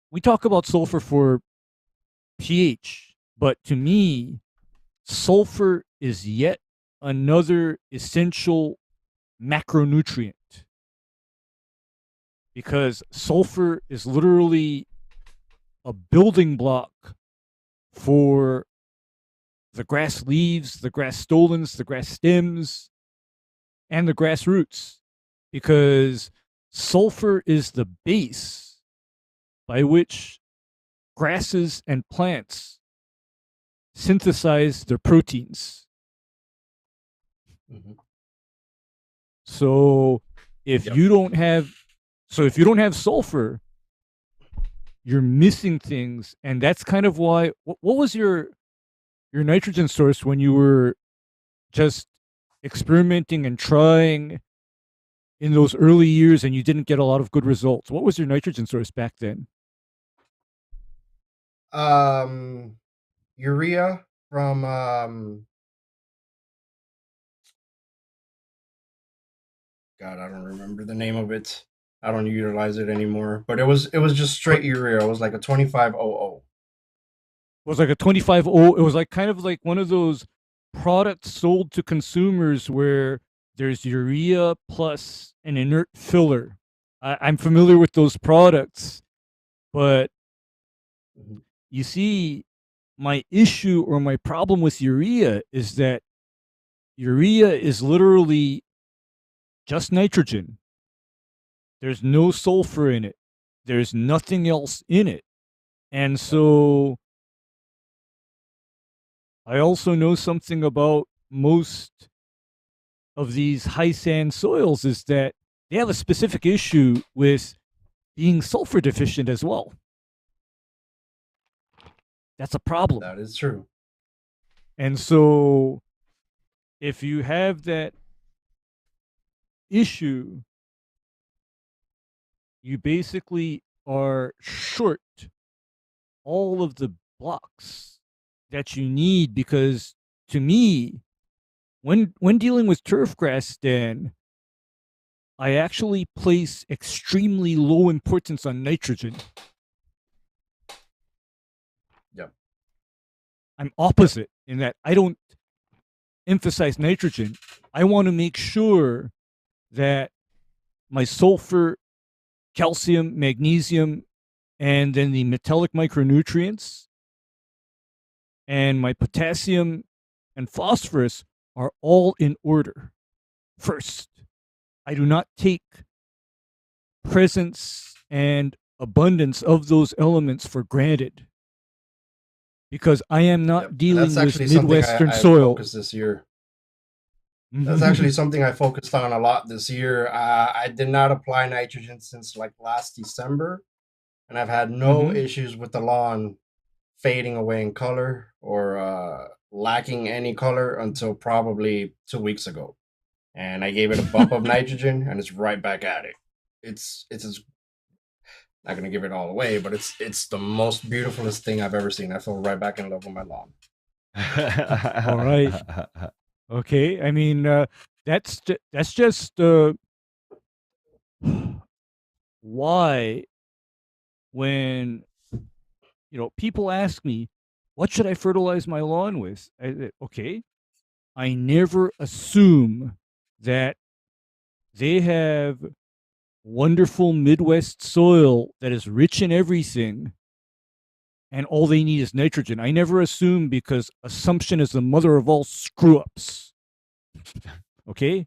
we talk about sulfur for pH, but to me, sulfur is yet another essential macronutrient, because sulfur is literally a building block for the grass leaves, the grass stolons, the grass stems, and the grass roots, because sulfur is the base by which grasses and plants synthesize their proteins. Mm-hmm. So if you don't have sulfur, you're missing things. And that's kind of why, what was your nitrogen source when you were just experimenting and trying in those early years and you didn't get a lot of good results? What was your nitrogen source back then? Urea from God, I don't remember the name of it. I don't utilize it anymore, but it was just straight urea. It was like a 2500. It was like a 25-0. It was like kind of like one of those products sold to consumers where there's urea plus an inert filler. I'm familiar with those products, but you see, my issue or my problem with urea is that urea is literally just nitrogen. There's no sulfur in it. There's nothing else in it. And so I also know something about most of these high sand soils is that they have a specific issue with being sulfur deficient as well. That's a problem. That is true. And so if you have that issue, you basically are short all of the blocks that you need, because to me, when dealing with turf grass, Dan, I actually place extremely low importance on nitrogen. Yep. I'm opposite in that I don't emphasize nitrogen. I want to make sure that my sulfur, calcium, magnesium, and then the metallic micronutrients and my potassium and phosphorus are all in order first. I do not take presence and abundance of those elements for granted, because I am not Yep. dealing That's with actually something Midwestern I soil. focused this year. That's actually something I focused on a lot this year. I did not apply nitrogen since like last December, and I've had no issues with the lawn fading away in color or lacking any color until probably 2 weeks ago. And I gave it a bump of nitrogen, and it's right back at it. It's not gonna give it all away, but it's the most beautifulest thing I've ever seen. I feel right back in love with my lawn. All right. Okay. I mean, that's just why when people ask me, what should I fertilize my lawn with? Okay, I never assume that they have wonderful Midwest soil that is rich in everything and all they need is nitrogen. I never assume, because assumption is the mother of all screw ups. Okay?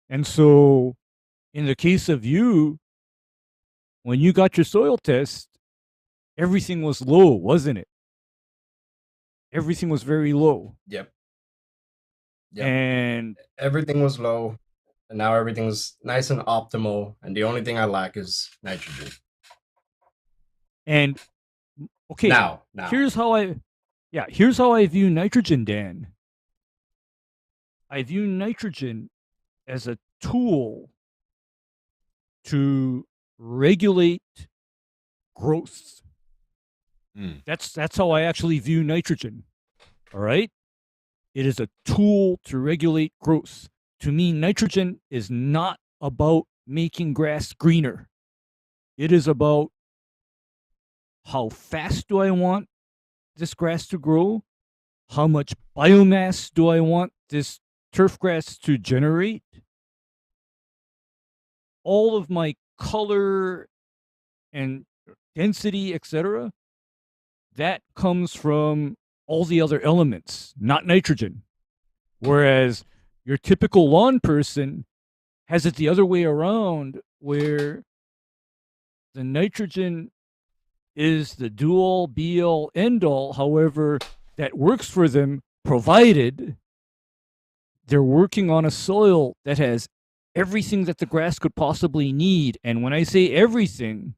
And so, in the case of you, when you got your soil test, everything was low, wasn't it? Everything was very low. Yep. And everything was low, and now everything's nice and optimal, and the only thing I lack is nitrogen. And okay, now here's how I view nitrogen, Dan. I view nitrogen as a tool to regulate growth. That's how I actually view nitrogen. All right? It is a tool to regulate growth. To me, nitrogen is not about making grass greener. It is about how fast do I want this grass to grow? How much biomass do I want this turf grass to generate? All of my color and density, etc., that comes from all the other elements, not nitrogen. Whereas your typical lawn person has it the other way around, where the nitrogen is the do-all, be-all, end-all. However, that works for them, provided they're working on a soil that has everything that the grass could possibly need. And when I say everything,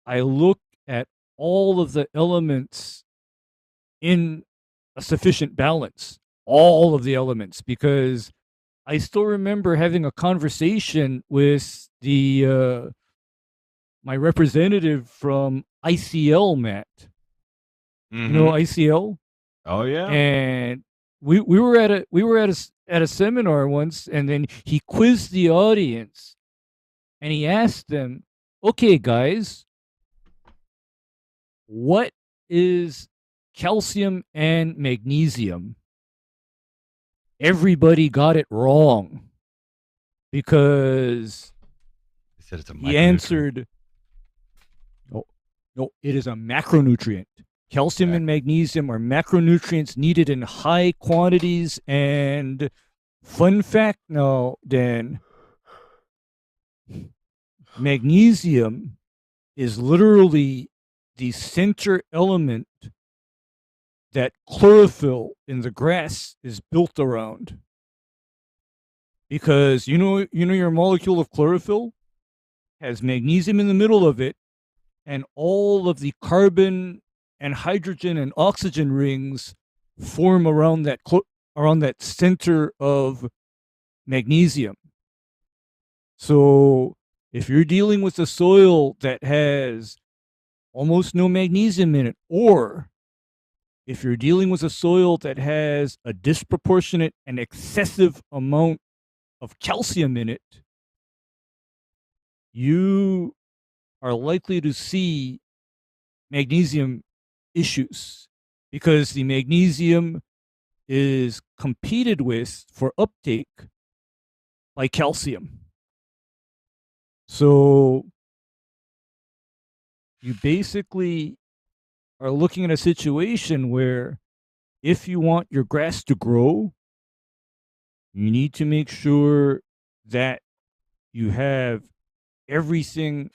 I look at all of the elements in a sufficient balance, all of the elements, because I still remember having a conversation with the my representative from ICL, Matt. You know ICL? Oh yeah. And we were at a seminar once, and then he quizzed the audience, and he asked them, "Okay, guys, what is calcium and magnesium?" Everybody got it wrong, because He said it's a he answered, no, it is a macronutrient. Calcium and magnesium are macronutrients needed in high quantities. And fun fact now, Dan, magnesium is literally the center element that chlorophyll in the grass is built around. Because you know your molecule of chlorophyll has magnesium in the middle of it, and all of the carbon and hydrogen and oxygen rings form around that center of magnesium. So If you're dealing with a soil that has almost no magnesium in it, or if you're dealing with a soil that has a disproportionate and excessive amount of calcium in it, you are likely to see magnesium issues because the magnesium is competed with for uptake by calcium. So you basically are looking at a situation where if you want your grass to grow, you need to make sure that you have everything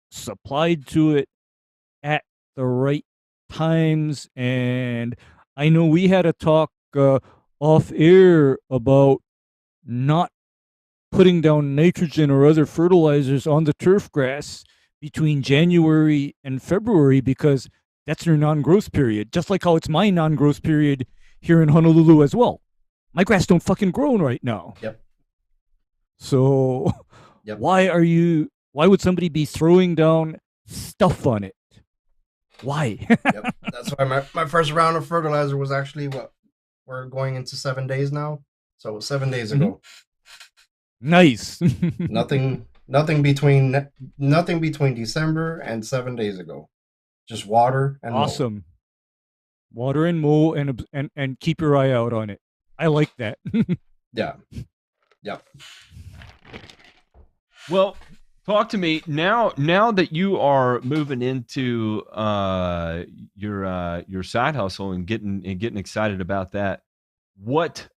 supplied to it at the right times. And I know we had a talk off air about not putting down nitrogen or other fertilizers on the turf grass between January and February because that's your non-growth period, just like how it's my non-growth period here in Honolulu as well. My grass don't fucking grow right now. Yep. So Yep. why would somebody be throwing down stuff on it? Why? Yep. That's why my first round of fertilizer was actually we're going into 7 days now. So 7 days ago. Nice. Nothing between December and 7 days ago. Just water and awesome. Mow. Water and mow and keep your eye out on it. I like that. Yeah. Yep. Well, talk to me now that you are moving into your side hustle and getting excited about that. What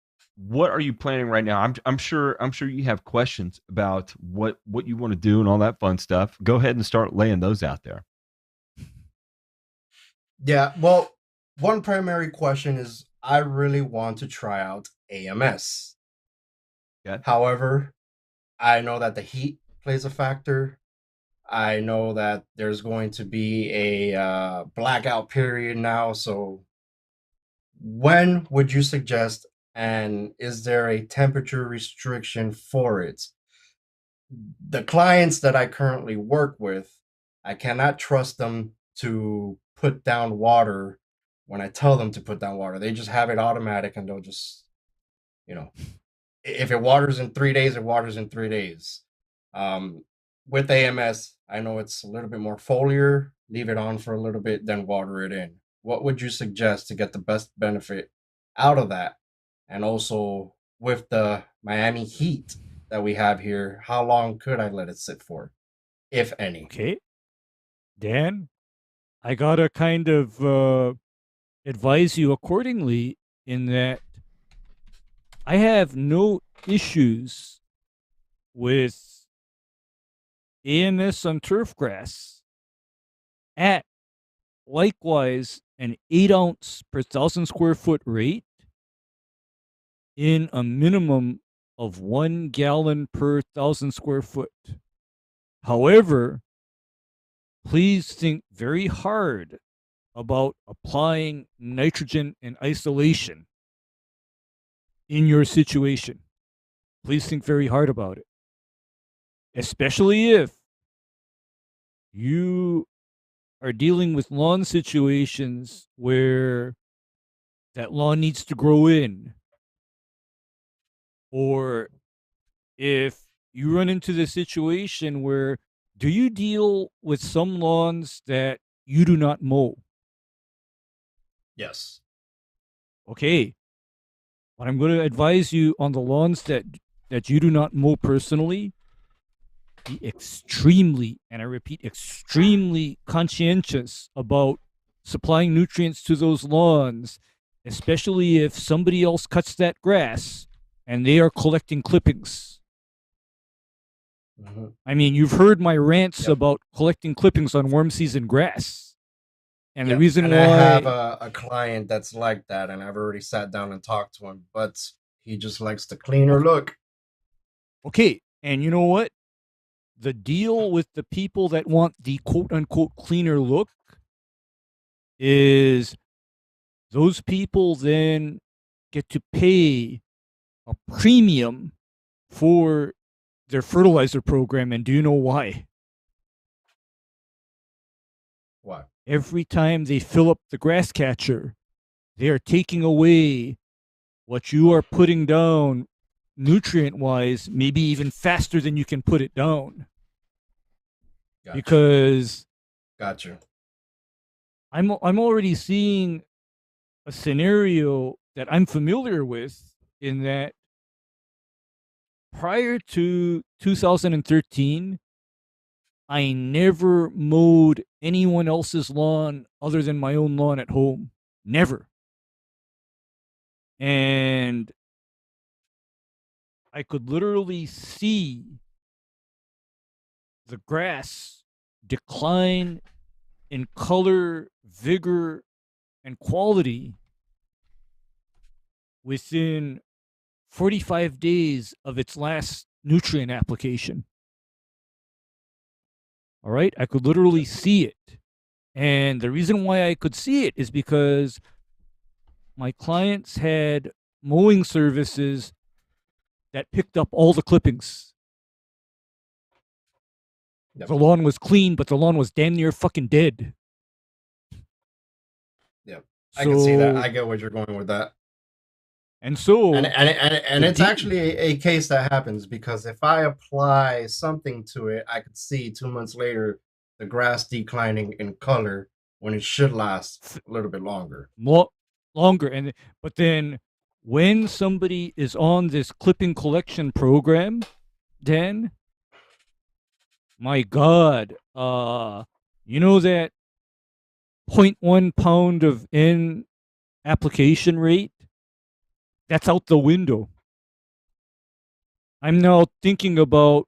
are you planning right now? I'm sure you have questions about what you want to do and all that fun stuff. Go ahead and start laying those out there. Yeah, well, one primary question is I really want to try out AMS. Yeah. However, I know that the heat plays a factor. I know that there's going to be a blackout period now. So when would you suggest, and is there a temperature restriction for it? The clients that I currently work with, I cannot trust them to put down water when I tell them to put down water. They just have it automatic and they'll just, if it waters in 3 days, it waters in 3 days. With AMS, I know it's a little bit more foliar. Leave it on for a little bit, then water it in. What would you suggest to get the best benefit out of that? And also with the Miami heat that we have here, how long could I let it sit for, if any? Okay. Dan, I gotta kind of advise you accordingly in that I have no issues with AMS on turf grass at likewise an 8 ounce per 1,000 square foot rate in a minimum of 1 gallon per 1,000 square foot. However, please think very hard about applying nitrogen and isolation in your situation. Please think very hard about it. Especially if you are dealing with lawn situations where that lawn needs to grow in. Or if you run into the situation where, do you deal with some lawns that you do not mow? Yes. Okay. What I'm going to advise you on the lawns that you do not mow personally, be extremely, and I repeat, extremely conscientious about supplying nutrients to those lawns, especially if somebody else cuts that grass and they are collecting clippings. Mm-hmm. I mean, you've heard my rants about collecting clippings on warm season grass. And the reason why I have a client that's like that, and I've already sat down and talked to him, but he just likes the cleaner look. Okay, and you know what? The deal with the people that want the quote-unquote cleaner look is those people then get to pay a premium for their fertilizer program, and do you know why? What? Every time they fill up the grass catcher, they are taking away what you are putting down nutrient wise, maybe even faster than you can put it down. Gotcha. Because Gotcha. I'm already seeing a scenario that I'm familiar with, in that prior to 2013, I never mowed anyone else's lawn other than my own lawn at home. Never. And I could literally see the grass decline in color, vigor, and quality within 45 days of its last nutrient application. All right? I could literally see it. And the reason why I could see it is because my clients had mowing services that picked up all the clippings. Yep. The lawn was clean, but the lawn was damn near fucking dead. Yep. I can see that. So- I get where you're going with that. And so, And the it's deep- actually a case that happens, because if I apply something to it, I could see 2 months later the grass declining in color when it should last a little bit longer. longer. But then when somebody is on this clipping collection program, Dan, my God, you know that 0.1 pound of N application rate? That's out the window. I'm now thinking about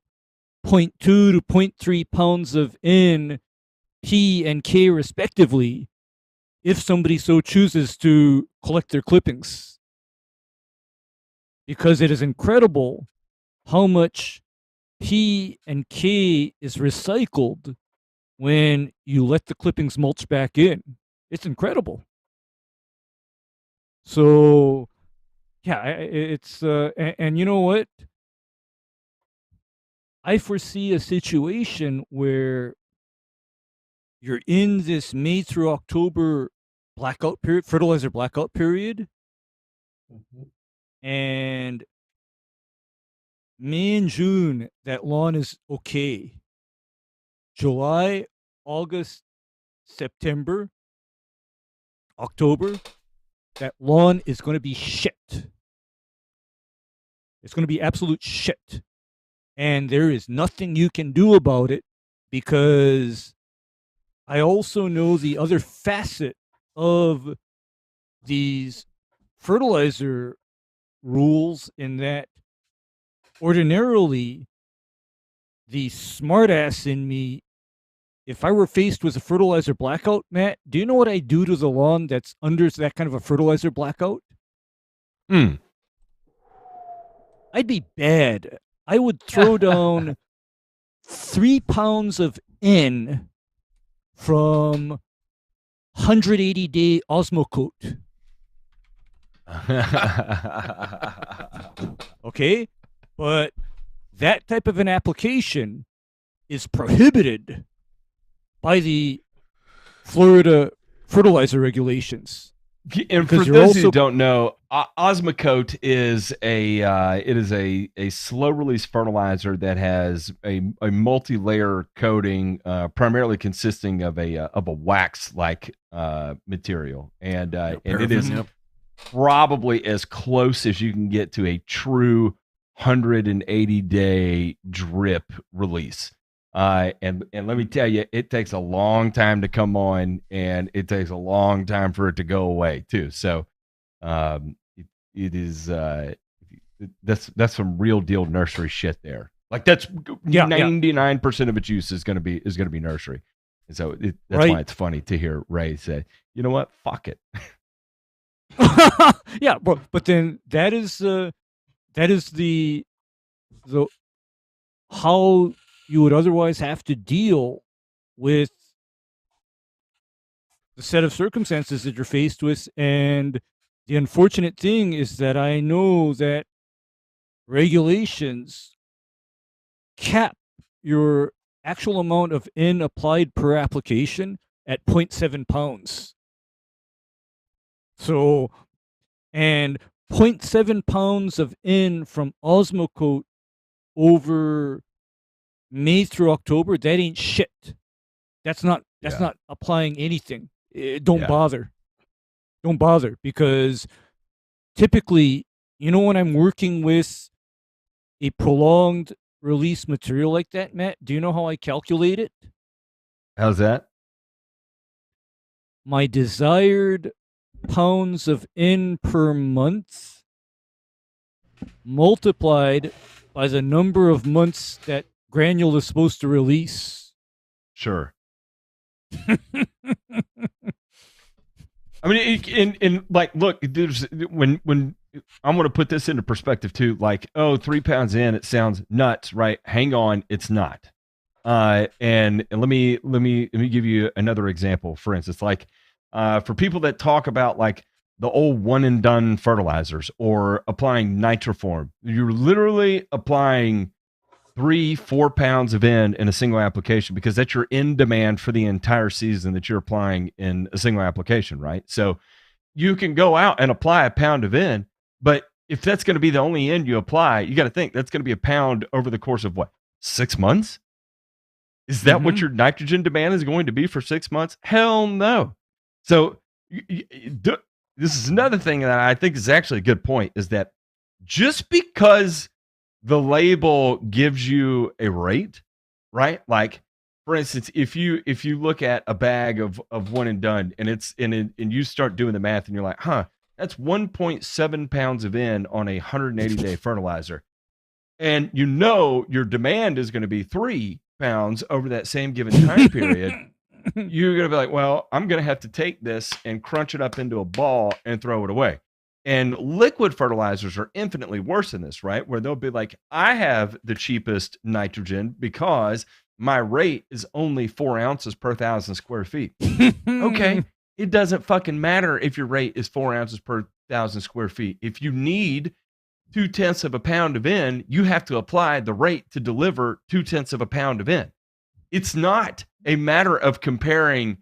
0.2 to 0.3 pounds of N, P, and K respectively, if somebody so chooses to collect their clippings. Because it is incredible how much P and K is recycled when you let the clippings mulch back in. It's incredible. So, yeah, it's and you know what? I foresee a situation where you're in this May through October blackout period, fertilizer blackout period, and May and June, that lawn is okay. July, August, September, October, that lawn is going to be shit. It's going to be absolute shit. And there is nothing you can do about it, because I also know the other facet of these fertilizer rules, in that ordinarily the smartass in me, if I were faced with a fertilizer blackout, Matt, do you know what I do to the lawn that's under that kind of a fertilizer blackout? I'd be bad. I would throw down 3 pounds of N from 180-day Osmocote. Okay? But that type of an application is prohibited by the Florida fertilizer regulations. And Because for you're those who also- don't know, Osmocote is a slow release fertilizer that has a multi-layer coating, primarily consisting of a wax like material, and it is probably as close as you can get to a true 180-day drip release. And let me tell you, it takes a long time to come on, and it takes a long time for it to go away too. So, it is that's some real deal nursery shit there. Like that's 99% of its use is gonna be nursery, and so that's why it's funny to hear Ray say, you know what, fuck it. Yeah, but then that is the how you would otherwise have to deal with the set of circumstances that you're faced with. And the unfortunate thing is that I know that regulations cap your actual amount of N applied per application at 0.7 pounds. So, and 0.7 pounds of N from Osmocote over May through October, that ain't shit. That's not applying anything. Don't bother. Don't bother, because typically, when I'm working with a prolonged release material like that, Matt, do you know how I calculate it? How's that? My desired pounds of N per month multiplied by the number of months that granule is supposed to release. Sure. I mean, in like, look, there's when I'm going to put this into perspective too. Like, 3 pounds in, it sounds nuts, right? Hang on, it's not. And let me give you another example. For instance, like, for people that talk about like the old one and done fertilizers or applying nitroform, you're literally applying 3-4 pounds of N in a single application, because that's your N demand for the entire season that you're applying in a single application, right? So you can go out and apply a pound of N, but if that's going to be the only N you apply, you got to think that's going to be a pound over the course of what, 6 months? Is that what your nitrogen demand is going to be for 6 months? Hell no. So this is another thing that I think is actually a good point, is that just because the label gives you a rate, right? Like, for instance, if you look at a bag of one and done, and and you start doing the math, and you're like, that's 1.7 pounds of N on a 180-day fertilizer, and your demand is going to be 3 pounds over that same given time period. You're going to be like, well, I'm going to have to take this and crunch it up into a ball and throw it away. And liquid fertilizers are infinitely worse than this, right? Where they'll be like, I have the cheapest nitrogen because my rate is only 4 ounces per 1,000 square feet. Okay, it doesn't fucking matter if your rate is 4 ounces per 1,000 square feet. If you need 0.2 of a pound of N, you have to apply the rate to deliver 0.2 of a pound of N. It's not a matter of comparing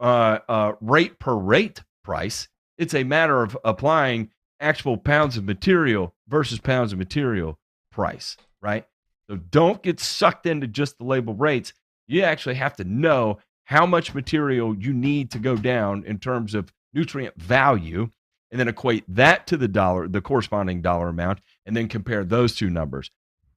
rate per rate price. It's a matter of applying actual pounds of material versus pounds of material price, right? So don't get sucked into just the label rates. You actually have to know how much material you need to go down in terms of nutrient value, and then equate that to the corresponding dollar amount, and then compare those two numbers.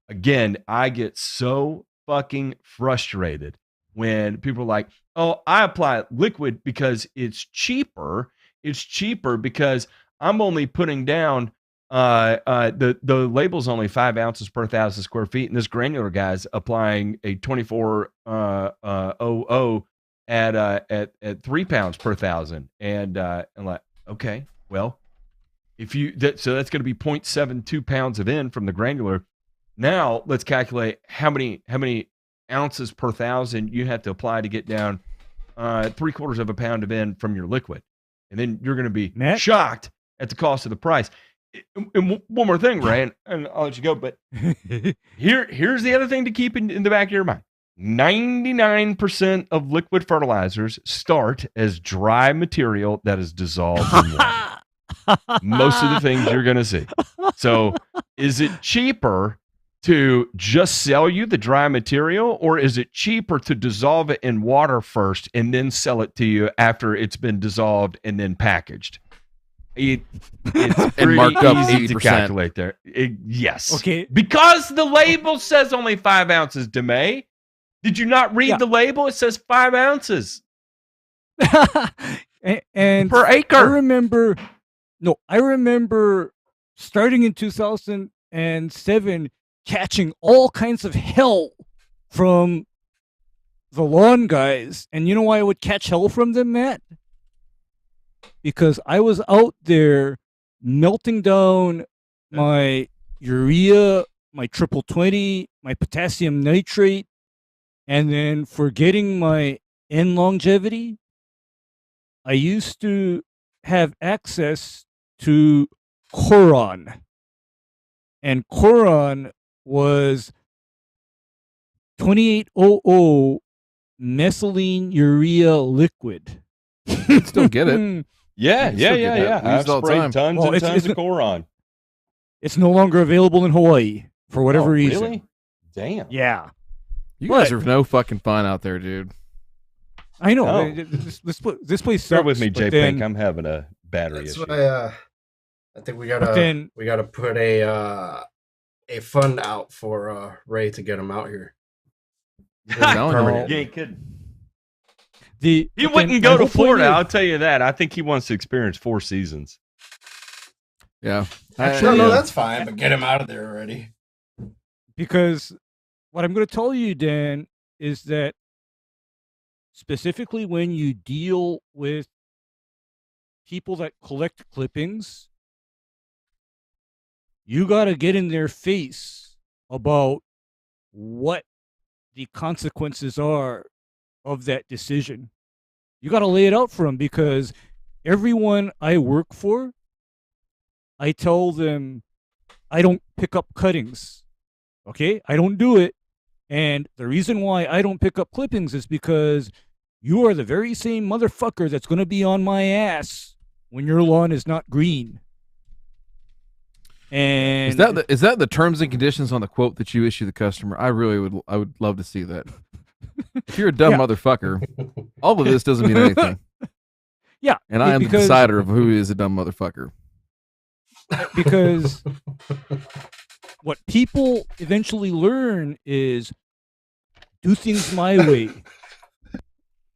Again, I get so fucking frustrated when people are like, oh, I apply liquid because it's cheaper. It's cheaper because I'm only putting down the label's only 5 ounces per 1,000 square feet, and this granular guy's applying a 24.00 at 3 pounds per 1,000, and like, okay, well, so that's going to be 0.72 pounds of N from the granular. Now let's calculate how many ounces per 1,000 you have to apply to get down 3/4 of a pound of N from your liquid. And then you're going to be shocked at the cost of the price. And one more thing, Ray, and I'll let you go, but here's the other thing to keep in the back of your mind. 99% of liquid fertilizers start as dry material that is dissolved in water. Most of the things you're going to see. So is it cheaper to just sell you the dry material, or is it cheaper to dissolve it in water first and then sell it to you after it's been dissolved and then packaged? It's pretty marked up easy 80%. to calculate there. Yes. Okay. Because the label says only 5 ounces, DeMay. Did you not read the label? It says 5 ounces. and per acre. I remember starting in 2007 catching all kinds of hell from the lawn guys. And you know why I would catch hell from them, Matt? Because I was out there melting down my urea, my 20/20, my potassium nitrate, and then forgetting my N longevity. I used to have access to Coron. And Coron was 2800 methylene urea liquid. Still get it. Yeah. You still get that. Yeah. We use I've it all the sprayed time. tons Well, and it's- tons it's- of Coron. It's no longer available in Hawaii for whatever Oh, reason. Really? Damn. Yeah, You guys But- are no fucking fun out there, dude. I know. Oh. This place sucks. Bear with me, but J then- Pink. I'm having a battery That's issue. why I think we gotta then- put a fund out for Ray to get him out here. telling You ain't kidding. He He wouldn't go to Florida. I'll tell you that. I think he wants to experience 4 seasons. Yeah. No, yeah. that's fine, but get him out of there already. Because what I'm going to tell you, Dan, is that specifically when you deal with people that collect clippings, you got to get in their face about what the consequences are of that decision. You got to lay it out for them, because everyone I work for, I tell them I don't pick up cuttings. Okay? I don't do it. And the reason why I don't pick up clippings is because you are the very same motherfucker that's going to be on my ass when your lawn is not green. And Is that the terms and conditions on the quote that you issue the customer? I would love to see that. If you're a dumb Yeah. motherfucker, all of this doesn't mean anything. Yeah, And I am the because- decider of who is a dumb motherfucker. because what people eventually learn is do things my way.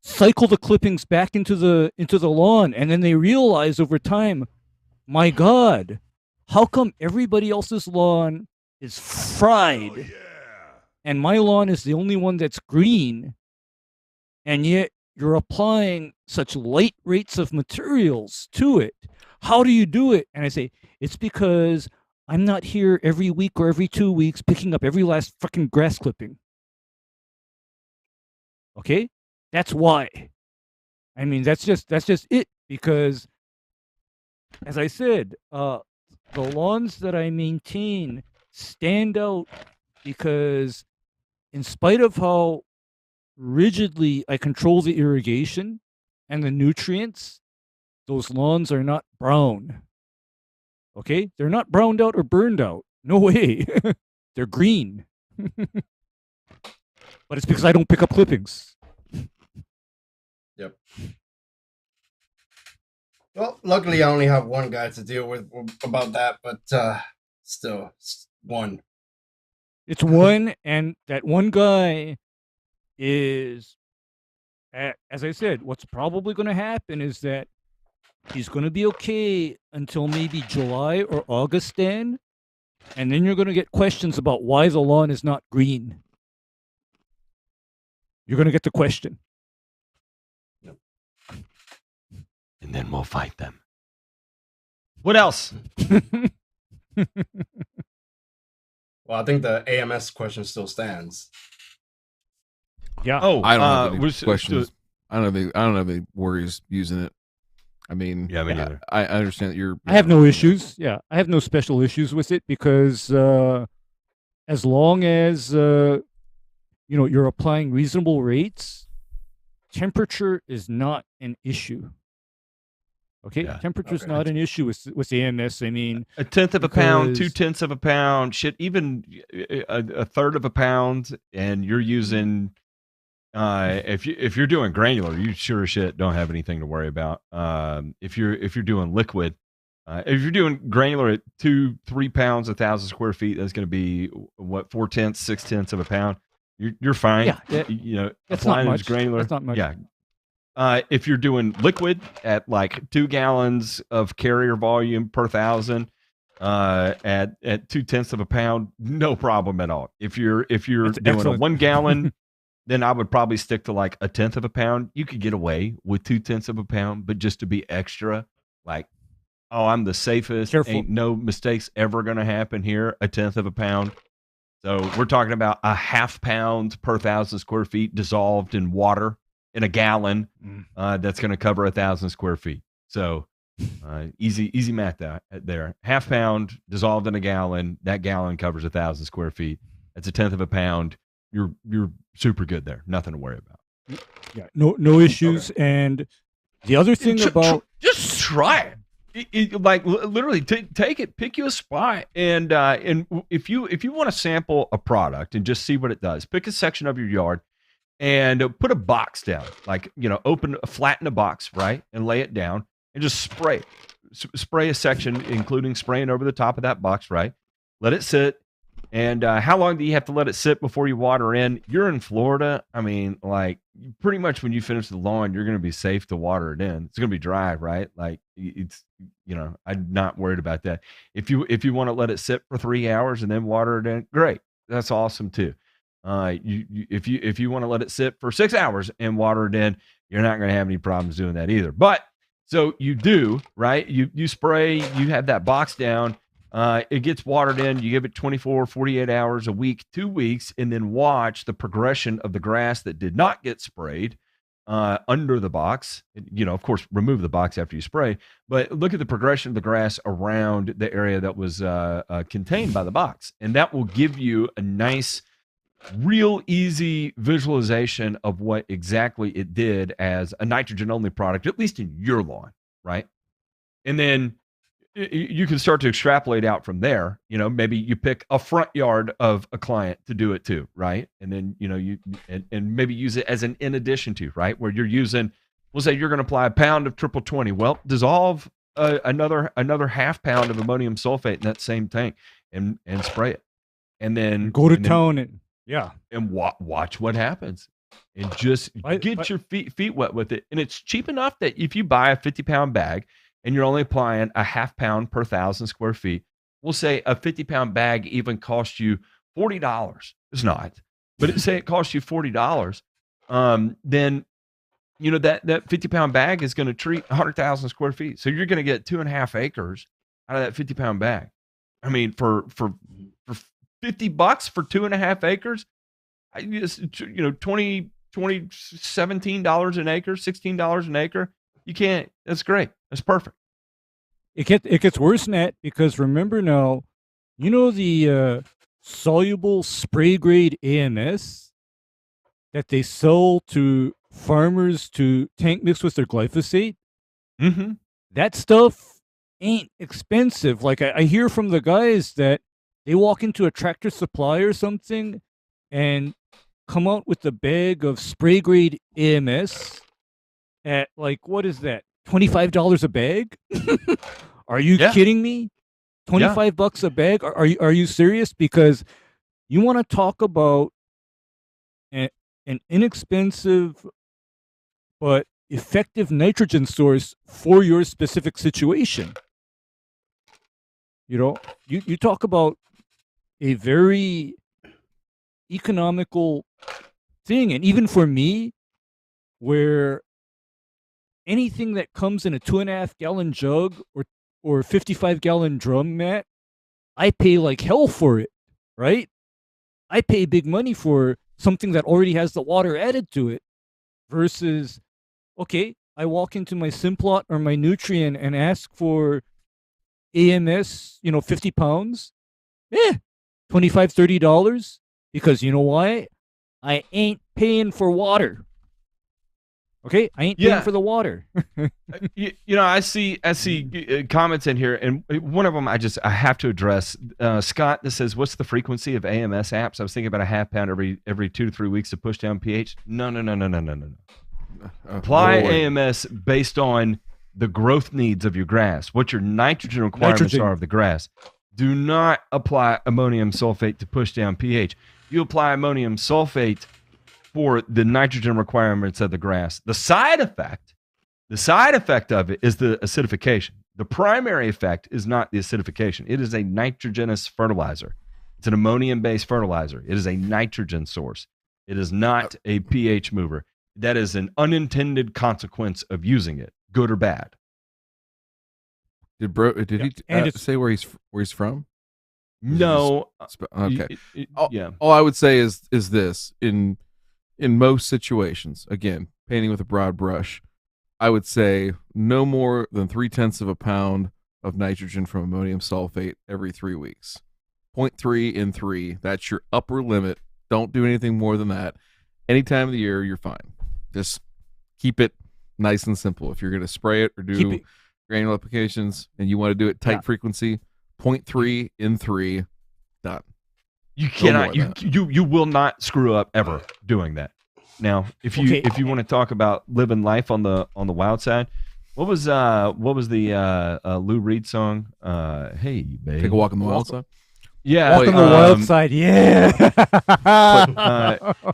Cycle the clippings back into the lawn, and then they realize over time, my God, how come everybody else's lawn is fried and my lawn is the only one that's green, and yet you're applying such light rates of materials to it? How do you do it? And I say, it's because I'm not here every week or every 2 weeks picking up every last fucking grass clipping. Okay? That's why. I mean, that's just it. Because, as I said, the lawns that I maintain stand out because, in spite of how rigidly I control the irrigation and the nutrients, those lawns are not brown. Okay? They're not browned out or burned out. No way. They're green. But it's because I don't pick up clippings. Yep. Well, luckily I only have one guy to deal with about that, but still, one. It's one, and that one guy is, as I said, what's probably going to happen is that he's going to be okay until maybe July or August, then, and then you're going to get questions about why the lawn is not green. You're going to get the question. And then we'll fight them. What else? Well, I think the AMS question still stands. Yeah. Oh, I don't have any was- questions. I don't have any worries using it. I mean, Yeah, me neither. I understand that you're. I have no issues. Yeah, I have no special issues with it because as long as you're applying reasonable rates, temperature is not an issue. Okay, Yeah. temperature's Okay. not an issue with AMS. I mean, A tenth of a pound, Because- 2/10 of a pound, shit, even a third of a pound, and you're using. If you're doing granular, you sure as shit don't have anything to worry about. If you're doing liquid, if you're doing granular at 2-3 pounds, 1,000 square feet, that's going to be what 4/10, 6/10 of a pound. You're fine. Yeah, that- that's not applying it as much. granular. That's not much. Yeah. If you're doing liquid at like 2 gallons of carrier volume per 1,000, at 2/10 of a pound, no problem at all. If you're That's doing excellent. a 1 gallon, then I would probably stick to like 1/10 of a pound. You could get away with 2/10 of a pound, but just to be extra, like, oh, I'm the safest. Careful. Ain't no mistakes ever gonna happen here. 1/10 of a pound. So we're talking about a 1/2 pound per 1,000 square feet dissolved in water in a gallon. That's going to cover 1,000 square feet. So easy math there. 1/2 pound dissolved in a gallon. That gallon covers 1,000 square feet. That's 1/10 of a pound. you're super good there. Nothing to worry about. Yeah, no issues. And the other thing about just try it. Like literally take it, pick you a spot, and if you want to sample a product and just see what it does, pick a section of your yard and put a box down, like flatten a box, right, and lay it down and just spray a section, including spraying over the top of that box, right. Let it sit. And how long do you have to let it sit before you water in? You're in Florida. I mean, like pretty much when you finish the lawn, you're going to be safe to water it in. It's going to be dry, right? Like it's, I'm not worried about that. If you want to let it sit for 3 hours and then water it in, great. That's awesome too. If you want to let it sit for 6 hours and water it in, you're not going to have any problems doing that either. But so you do, right? You spray, you have that box down. It gets watered in. You give it 24, 48 hours, a week, 2 weeks, and then watch the progression of the grass that did not get sprayed under the box. Of course, remove the box after you spray, but look at the progression of the grass around the area that was contained by the box. And that will give you a nice, real easy visualization of what exactly it did as a nitrogen-only product, at least in your lawn, right? And then you can start to extrapolate out from there. Maybe you pick a front yard of a client to do it too, right? And then and maybe use it as an in addition to, right, where you're using, we'll say you're going to apply a pound of triple 20. Well, dissolve another half pound of ammonium sulfate in that same tank and spray it, and then go to town and watch what happens, and just get your feet wet with it. And it's cheap enough that if you buy a 50-pound bag and you're only applying a half pound per 1,000 square feet, we'll say a 50-pound bag even costs you $40. It's not, but say it costs you $40. Then that 50-pound bag is going to treat 100,000 square feet. So you're going to get 2.5 acres out of that 50-pound bag. I mean, for $50 for 2.5 acres, $17 an acre, $16 an acre. You can't. That's great. That's perfect. It gets worse than that, because remember now, the soluble spray grade AMS that they sell to farmers to tank mix with their glyphosate. Mm-hmm. That stuff ain't expensive. Like I hear from the guys that they walk into a Tractor Supply or something and come out with a bag of spray grade AMS at like, what is that? $25 a bag? Are you kidding me? $25 a bag? Are you serious? Because you want to talk about an inexpensive but effective nitrogen source for your specific situation. You talk about a very economical thing, and even for me, where anything that comes in a 2.5 gallon jug or 55-gallon drum, Matt, I pay like hell for it, right? I pay big money for something that already has the water added to it versus, okay, I walk into my Simplot or my Nutrient and ask for AMS, 50 pounds, $25, $30, because you know why? I ain't paying for water. Okay, I ain't paying for the water. I see comments in here, and one of them I have to address. Scott, that says, "What's the frequency of AMS apps?" I was thinking about a half pound every 2 to 3 weeks to push down pH. No. Apply AMS based on the growth needs of your grass, what your nitrogen requirements are of the grass. Do not apply ammonium sulfate to push down pH. You apply ammonium sulfate for the nitrogen requirements of the grass. The side effect of it is the acidification. The primary effect is not the acidification. It is a nitrogenous fertilizer. It's an ammonium-based fertilizer. It is a nitrogen source. It is not a pH mover. That is an unintended consequence of using it, good or bad. Did he say where he's from? No. Okay. All I would say is this: in most situations, again, painting with a broad brush, I would say no more than 0.3 of a pound of nitrogen from ammonium sulfate every 3 weeks. 0.3 in 3. That's your upper limit Don't do anything more than that. Any time of the year, you're fine. Just keep it nice and simple. If you're going to spray it or do granule applications and you want to do it tight frequency, 0.3 in 3, done. You cannot. You will not screw up ever doing that. Now, if you want to talk about living life on the wild side, what was the Lou Reed song? Hey, babe. Take a walk on the wild side. Yeah, walk on the wild side. Yeah.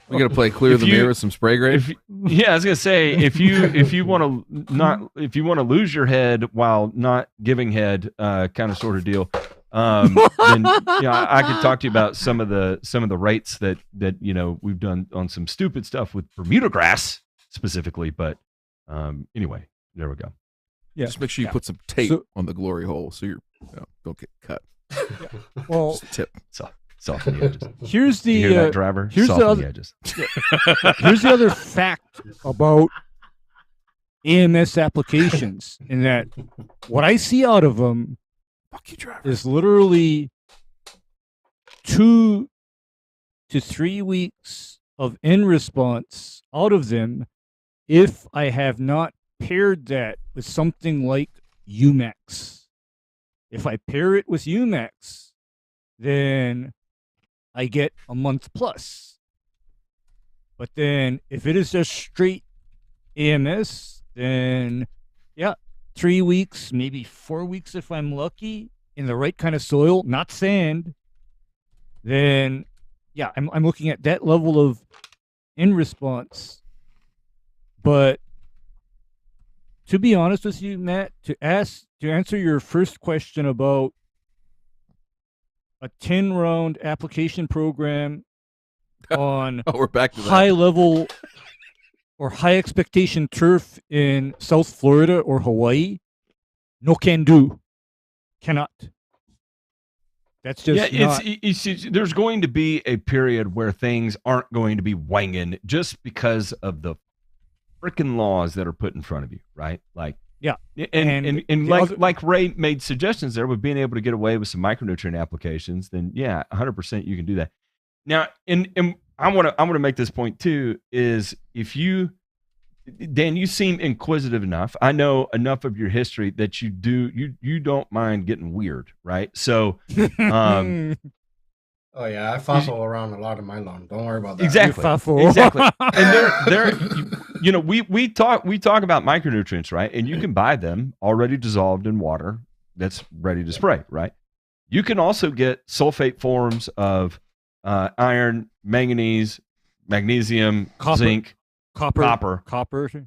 We gotta play Clear the Mirror with some spray grade. Yeah, I was gonna say if you want to lose your head while not giving head, kind of sort of deal. Then I could talk to you about some of the rates that we've done on some stupid stuff with Bermuda grass specifically, but anyway, there we go. Yeah, just make sure you put some tape on the glory hole so you don't get cut. Yeah. Well, just a tip. Soften the edges. Here's the you hear that, driver. Here's Soften the other edges. Here's the other fact about AMS applications, in that what I see out of them is literally 2 to 3 weeks of in response out of them if I have not paired that with something like Umax. If I pair it with Umax, then I get a month plus. But then if it is just straight AMS, then 3 weeks, maybe 4 weeks if I'm lucky, in the right kind of soil, not sand, then I'm looking at that level of in response. But to be honest with you, Matt, to answer your first question about a 10-round application program on we're back to high level or high expectation turf in South Florida or Hawaii, no can do. Cannot. That's just there's going to be a period where things aren't going to be wanging just because of the freaking laws that are put in front of you, right? Like, and like Ray made suggestions there with being able to get away with some micronutrient applications, then 100% you can do that. Now, and I want to make this point too, is if you, Dan, you seem inquisitive enough. I know enough of your history that you don't mind getting weird, right? So, oh yeah, I fossil around a lot of my lawn. Don't worry about that. Exactly. And they're we talk about micronutrients, right? And you can buy them already dissolved in water that's ready to spray, right? You can also get sulfate forms of iron, manganese, magnesium, zinc, copper,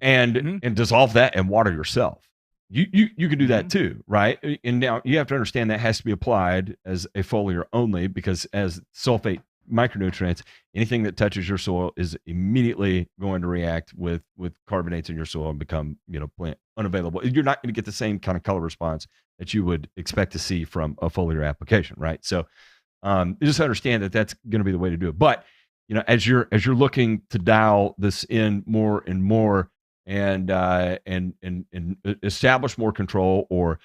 and dissolve that in water yourself. You can do that too, right? And now you have to understand that has to be applied as a foliar only, because as sulfate micronutrients, anything that touches your soil is immediately going to react with carbonates in your soil and become plant unavailable. You're not going to get the same kind of color response that you would expect to see from a foliar application, right? So just understand that that's going to be the way to do it. But as you're looking to dial this in more and more, and establish more control, or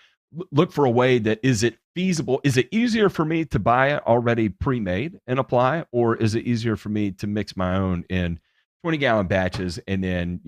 look for a way that, is it feasible? Is it easier for me to buy it already pre-made and apply, or is it easier for me to mix my own in 20-gallon batches and then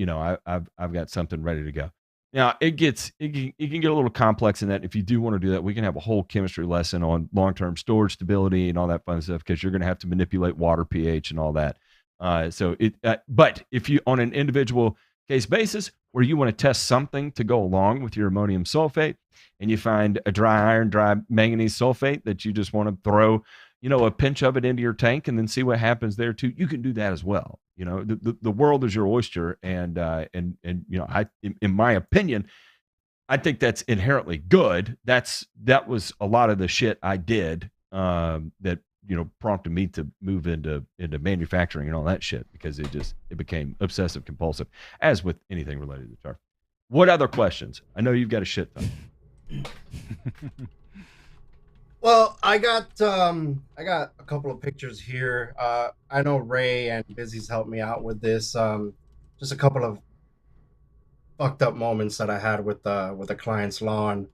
I've got something ready to go? Now it can get a little complex in that. If you do want to do that, we can have a whole chemistry lesson on long-term storage stability and all that fun stuff, because you're going to have to manipulate water pH and all that. But if you, on an individual case basis, where you want to test something to go along with your ammonium sulfate, and you find a dry iron, dry manganese sulfate that you just want to throw, a pinch of it into your tank and then see what happens there too, you can do that as well. The world is your oyster, and in my opinion, I think that's inherently good. That was a lot of the shit I did that prompted me to move into manufacturing and all that shit, because it became obsessive compulsive, as with anything related to turf. What other questions? I know you've got a shit ton. Well, I got a couple of pictures here. I know Ray and Busy's helped me out with this. Just a couple of fucked up moments that I had with a client's lawn.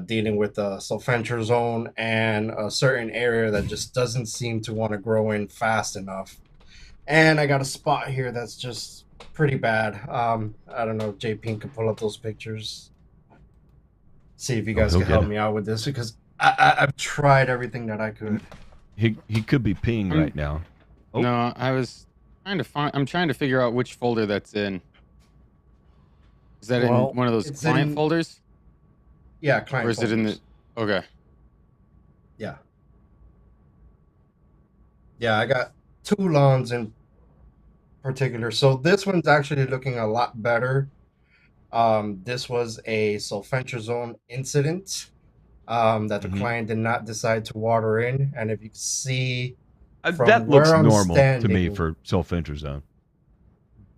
dealing with the sulfentrazone and a certain area that just doesn't seem to want to grow in fast enough. And I got a spot here that's just pretty bad. I don't know if JP can pull up those pictures. See if you guys he'll can get help it. me out with this, because I've tried everything that I could. He could be peeing right now. Oh. No, I was trying to find. I'm trying to figure out which folder that's in. Is that in one of those it's client in- folders, Yeah, client or is it in the? folders. Okay. Yeah, I got 2 lawns in particular. So this one's actually looking a lot better. This was a sulfentrazone incident that the Mhm. client did not decide to water in. And if you can see, from That looks where I'm normal to me standing- for sulfentrazone.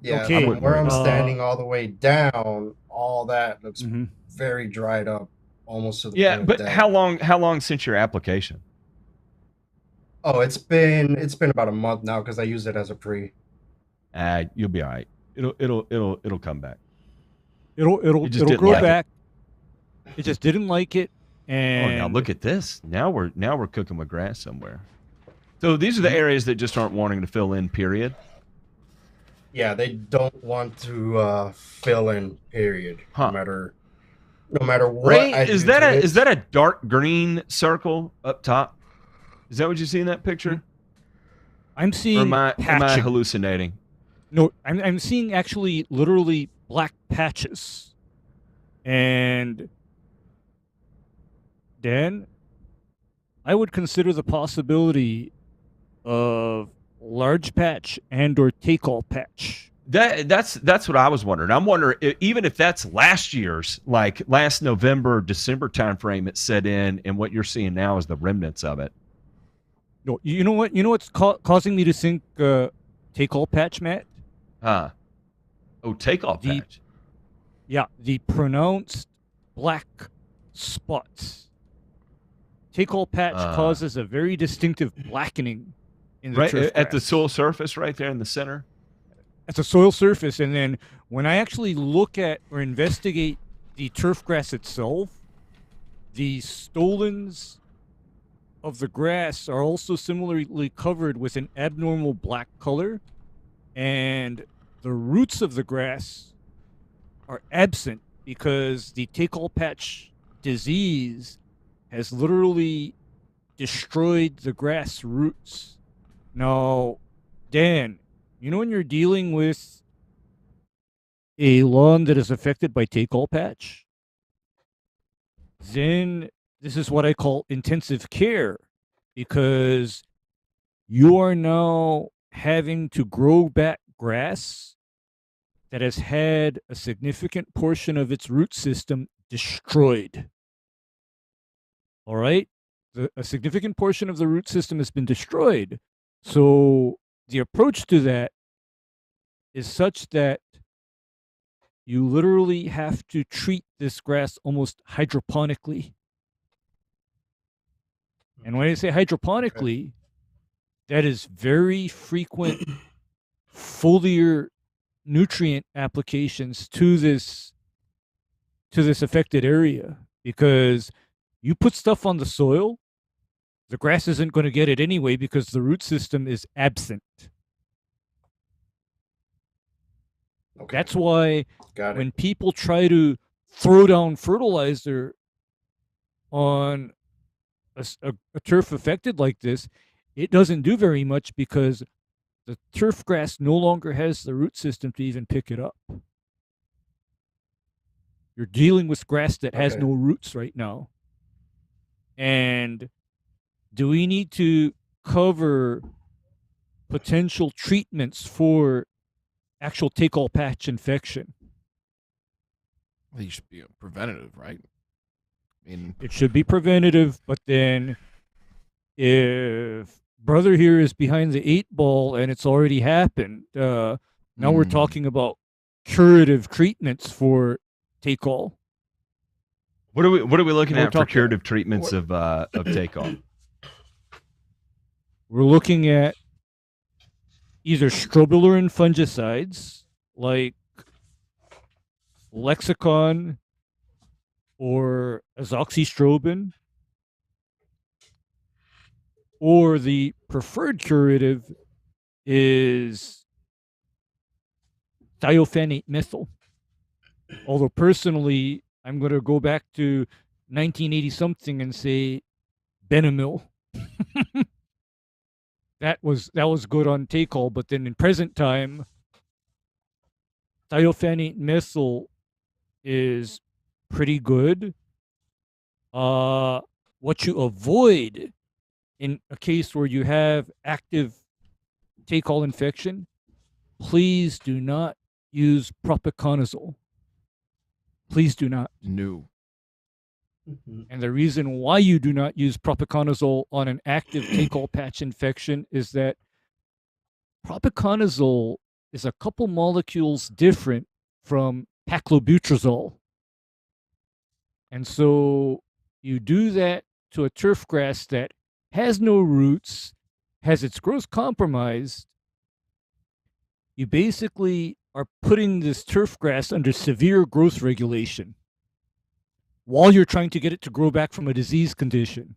yeah, Okay, from where I'm uh, standing all the way down, all that looks Mhm. very dried up, almost to the Yeah, point but that, how long since your application? Oh, it's been about a month now because I used it as a pre. You'll be all right. It'll come back. It'll It just didn't grow like it. back. It just didn't like it, Oh, and now look at this. Now we're cooking with grass somewhere. So these are the areas that just aren't wanting to fill in. Period. Yeah, they don't want to fill in. Period. Huh. No matter what. Ray, I is do that to a it. is that a dark green circle up top? Is that what you see in that picture? I'm Or seeing am I patching. hallucinating? No, I'm seeing actually literally black patches. And Dan, I would consider the possibility of large patch and or take-all patch. That's what I was wondering. I'm wondering even if that's last year's, like last November, December timeframe it set in, and what you're seeing now is the remnants of it. No, you know what? You know what's causing me to think take-all patch, Matt? Huh. Oh, take off The- patch. Yeah, the pronounced black spots. Take-all patch causes a very distinctive blackening in the Right turf at the grass. soil surface right there in the center. At the soil surface, and then when I actually look at or investigate the turf grass itself, the stolons of the grass are also similarly covered with an abnormal black color, and the roots of the grass are absent because the take-all patch disease has literally destroyed the grass roots. Now, Dan, you know when you're dealing with a lawn that is affected by take-all patch, then this is what I call intensive care, because you are now having to grow back grass that has had a significant portion of its root system destroyed. All right? A significant portion of the root system has been destroyed. So the approach to that is such that you literally have to treat this grass almost hydroponically. And when I say hydroponically, that is very frequent foliar nutrient applications to this affected area, because you put stuff on the soil, the grass isn't going to get it anyway because the root system is absent. Okay, That's why got it. when people try to throw down fertilizer on a turf affected like this, it doesn't do very much because the turf grass no longer has the root system to even pick it up. You're dealing with grass that has Okay. no roots right now. And do we need to cover potential treatments for actual take-all patch infection? Well, you should be preventative, right? I mean, It should be preventative, but then if brother here is behind the 8 ball and it's already happened, now we're talking about curative treatments for take-all. What are we looking We're at for talking- curative treatments of take-all? We're looking at either strobilurin fungicides like Lexicon or azoxystrobin, or the preferred curative is thiophanate methyl. Although personally, I'm going to go back to 1980 something and say Benamil. that was good on take-all, but then in present time, thiophanate methyl is pretty good. What you avoid in a case where you have active take-all infection, please do not use propiconazole. Please do not. No. And the reason why you do not use propiconazole on an active take-all patch infection is that propiconazole is a couple molecules different from paclobutrazole. And so you do that to a turf grass that has no roots, has its growth compromised. You basically are putting this turf grass under severe growth regulation while you're trying to get it to grow back from a disease condition,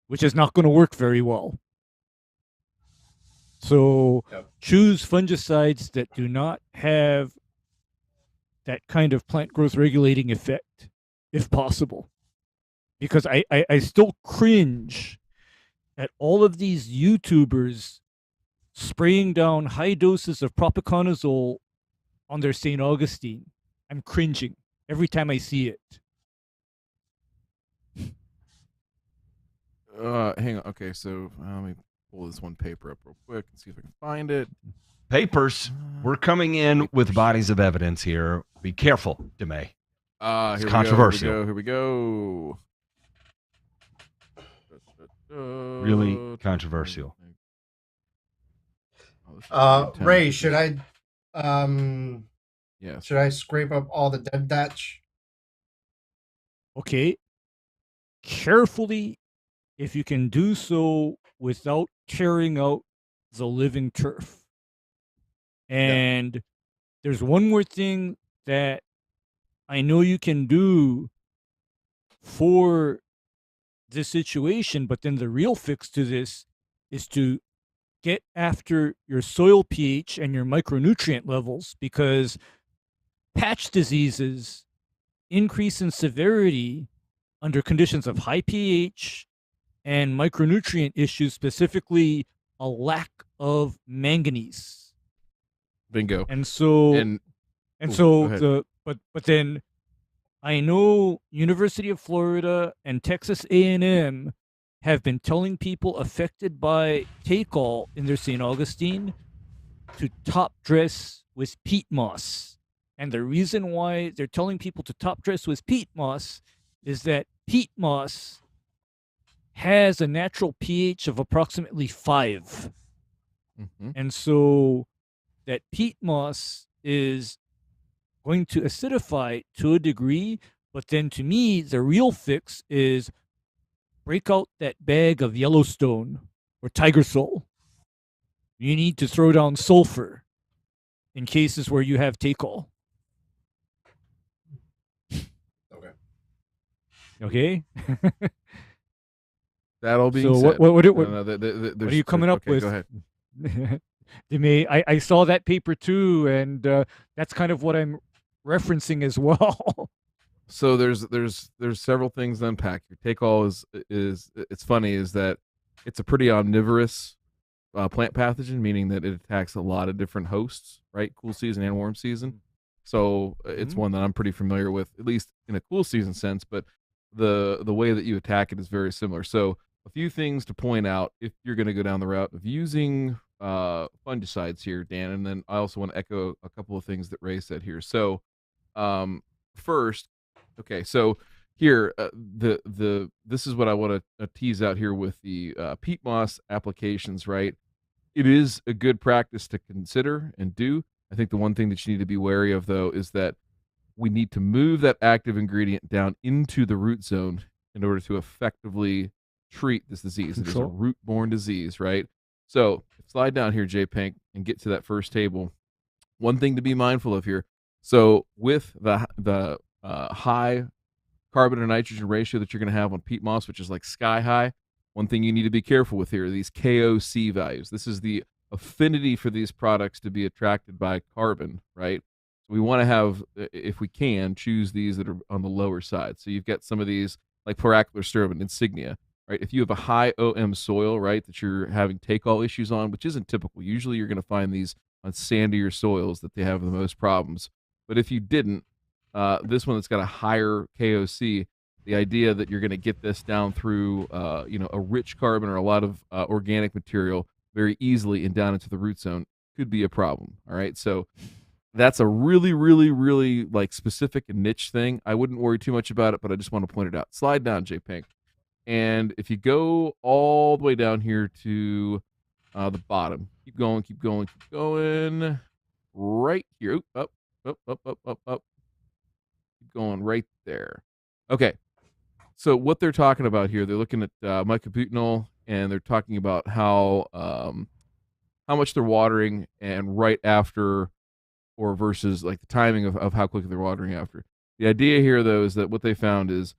which is not going to work very well. So choose fungicides that do not have that kind of plant growth regulating effect, if possible. Because I still cringe at all of these YouTubers spraying down high doses of propiconazole on their St. Augustine. I'm cringing every time I see it. Hang on. Okay, so let me pull this one paper up real quick and see if I can find it. Papers. We're coming in with bodies of evidence here. Be careful, DeMay. It's controversial. Here we go. Really controversial. Ray, should I Yes. should I scrape up all the dead thatch? Okay. Carefully, if you can do so without tearing out the living turf. And there's one more thing that I know you can do for this situation, but then the real fix to this is to get after your soil pH and your micronutrient levels, because patch diseases increase in severity under conditions of high pH and micronutrient issues, specifically a lack of manganese. Bingo. And so but then I know University of Florida and Texas A&M have been telling people affected by take-all in their St. Augustine to top dress with peat moss. And the reason why they're telling people to top dress with peat moss is that peat moss has a natural pH of approximately 5. Mm-hmm. And so that peat moss is going to acidify to a degree, but then to me, the real fix is break out that bag of Yellowstone or Tiger Soul. You need to throw down sulfur in cases where you have take-all. Okay. That'll be so. said. What are you coming up with? Go ahead. I saw that paper too, and that's kind of what I'm referencing as well. So there's several things to unpack. Your take-all is it's funny is that it's a pretty omnivorous plant pathogen, meaning that it attacks a lot of different hosts, right? Cool season and warm season. So it's one that I'm pretty familiar with, at least in a cool season sense. But the way that you attack it is very similar. So a few things to point out if you're going to go down the route of using fungicides here, Dan, and then I also want to echo a couple of things that Ray said here. So first, okay, so here this is what I want to tease out here with the peat moss applications, right? It is a good practice to consider and do. I think the one thing that you need to be wary of, though, is that we need to move that active ingredient down into the root zone in order to effectively treat this disease. It is a root-borne disease, right? So slide down here, J-Pink, and get to that first table. One thing to be mindful of here. So with the high carbon to nitrogen ratio that you're going to have on peat moss, which is like sky high. One thing you need to be careful with here are these KOC values. This is the affinity for these products to be attracted by carbon, right? So we want to have, if we can, choose these that are on the lower side. So you've got some of these like Poracular Sterman, Insignia, right? If you have a high OM soil, right, that you're having take-all issues on, which isn't typical. Usually you're going to find these on sandier soils that they have the most problems. But if you didn't, this one that's got a higher KOC, the idea that you're going to get this down through, a rich carbon or a lot of organic material very easily and down into the root zone could be a problem. All right, so that's a really, really, really like specific and niche thing. I wouldn't worry too much about it, but I just want to point it out. Slide down, J Pink, and if you go all the way down here to the bottom, keep going, keep going, keep going, right here, up, keep going right there. Okay. So what they're talking about here, they're looking at mycobutanol, and they're talking about how much they're watering and right after, or versus like the timing of how quickly they're watering after. The idea here, though, is that what they found is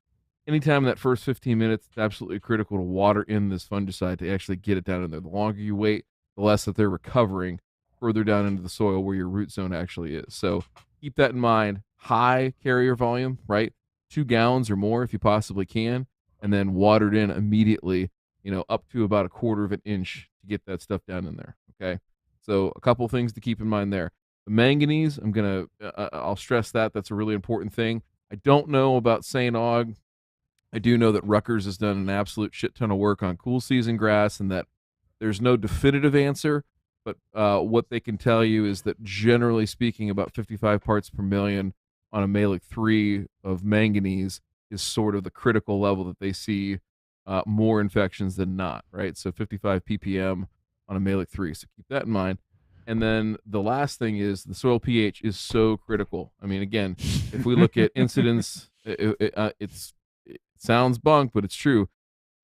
anytime in that first 15 minutes, it's absolutely critical to water in this fungicide to actually get it down in there. The longer you wait, the less that they're recovering further down into the soil where your root zone actually is. So keep that in mind. High carrier volume, right? 2 gallons or more if you possibly can, and then watered in immediately, up to about 1/4 of an inch to get that stuff down in there. Okay. So a couple things to keep in mind there. The manganese, I'll stress that. That's a really important thing. I don't know about St. Aug. I do know that Rutgers has done an absolute shit ton of work on cool season grass, and that there's no definitive answer, but what they can tell you is that generally speaking, about 55 parts per million on a Malic 3 of manganese is sort of the critical level that they see more infections than not, right? So 55 ppm on a Malic 3. So keep that in mind. And then the last thing is the soil pH is so critical. I mean, again, if we look at incidence, it sounds bunk, but it's true.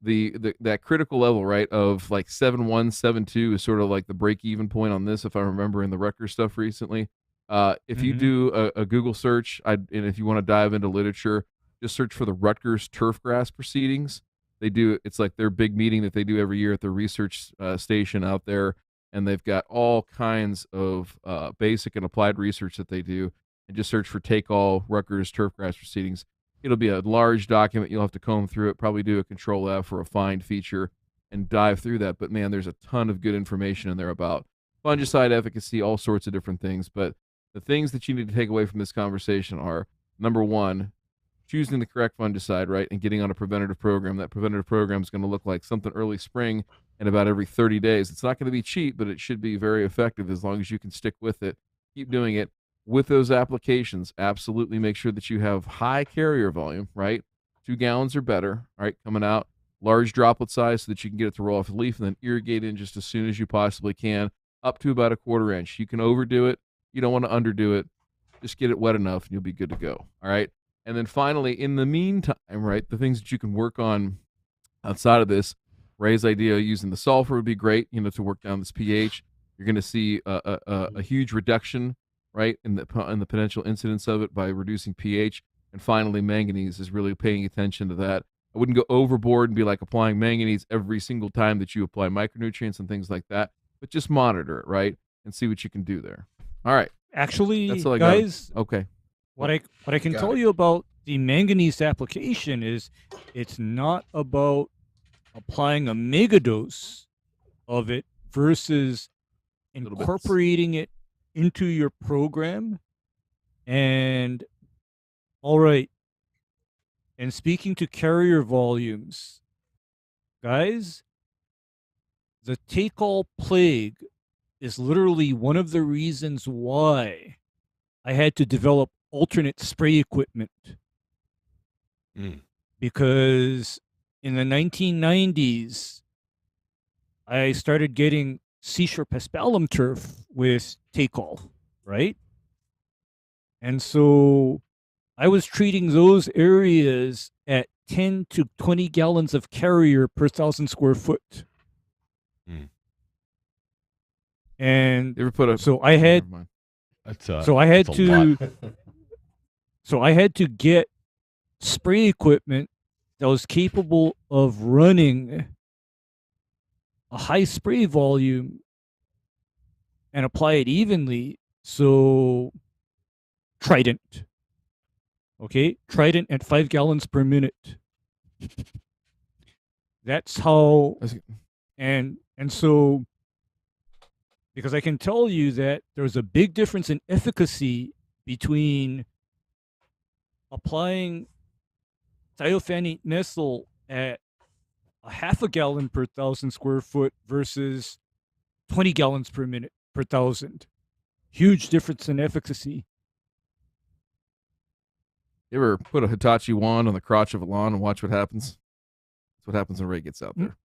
That critical level, right, of like 7.1, 7.2 is sort of like the break-even point on this, if I remember in the Rutgers stuff recently. If you do a Google search, and if you want to dive into literature, just search for the Rutgers turf grass proceedings. It's like their big meeting that they do every year at the research station out there, and they've got all kinds of basic and applied research that they do. And just search for Take All Rutgers turf grass proceedings. It'll be a large document. You'll have to comb through it, probably do a Control F or a find feature and dive through that. But man, there's a ton of good information in there about fungicide efficacy, all sorts of different things. But the things that you need to take away from this conversation are, number one, choosing the correct fungicide, right, and getting on a preventative program. That preventative program is going to look like something early spring and about every 30 days. It's not going to be cheap, but it should be very effective as long as you can stick with it. Keep doing it. With those applications, absolutely make sure that you have high carrier volume, right? 2 gallons or better, right, coming out. Large droplet size so that you can get it to roll off the leaf, and then irrigate in just as soon as you possibly can, up to about 1/4 inch. You can overdo it. You don't want to underdo it. Just get it wet enough and you'll be good to go. All right. And then finally, in the meantime, right, the things that you can work on outside of this, Ray's idea using the sulfur would be great, to work down this pH. You're going to see a huge reduction, right, in the potential incidence of it by reducing pH. And finally, manganese is really paying attention to that. I wouldn't go overboard and be like applying manganese every single time that you apply micronutrients and things like that, but just monitor it, right, and see what you can do there. All right. Actually, That's all I guys, got. Okay. what I can tell you about the manganese application is it's not about applying a megadose of it versus incorporating it into your program. And all right. And speaking to carrier volumes, guys, the take-all plague is literally one of the reasons why I had to develop alternate spray equipment. Because in the 1990s, I started getting seashore paspalum turf with take-all, right? And so I was treating those areas at 10 to 20 gallons of carrier per 1,000 square foot. And You ever put a so I had That's so I had that's a lot. to so I had to get spray equipment that was capable of running a high spray volume and apply it evenly. So, Trident. Okay? Trident at 5 gallons per minute. That's how. And so, because I can tell you that there's a big difference in efficacy between applying thiophanate methyl at a half a gallon per 1,000 square foot versus 20 gallons per minute per 1,000. Huge difference in efficacy. You ever put a Hitachi wand on the crotch of a lawn and watch what happens? That's what happens when Ray gets out there.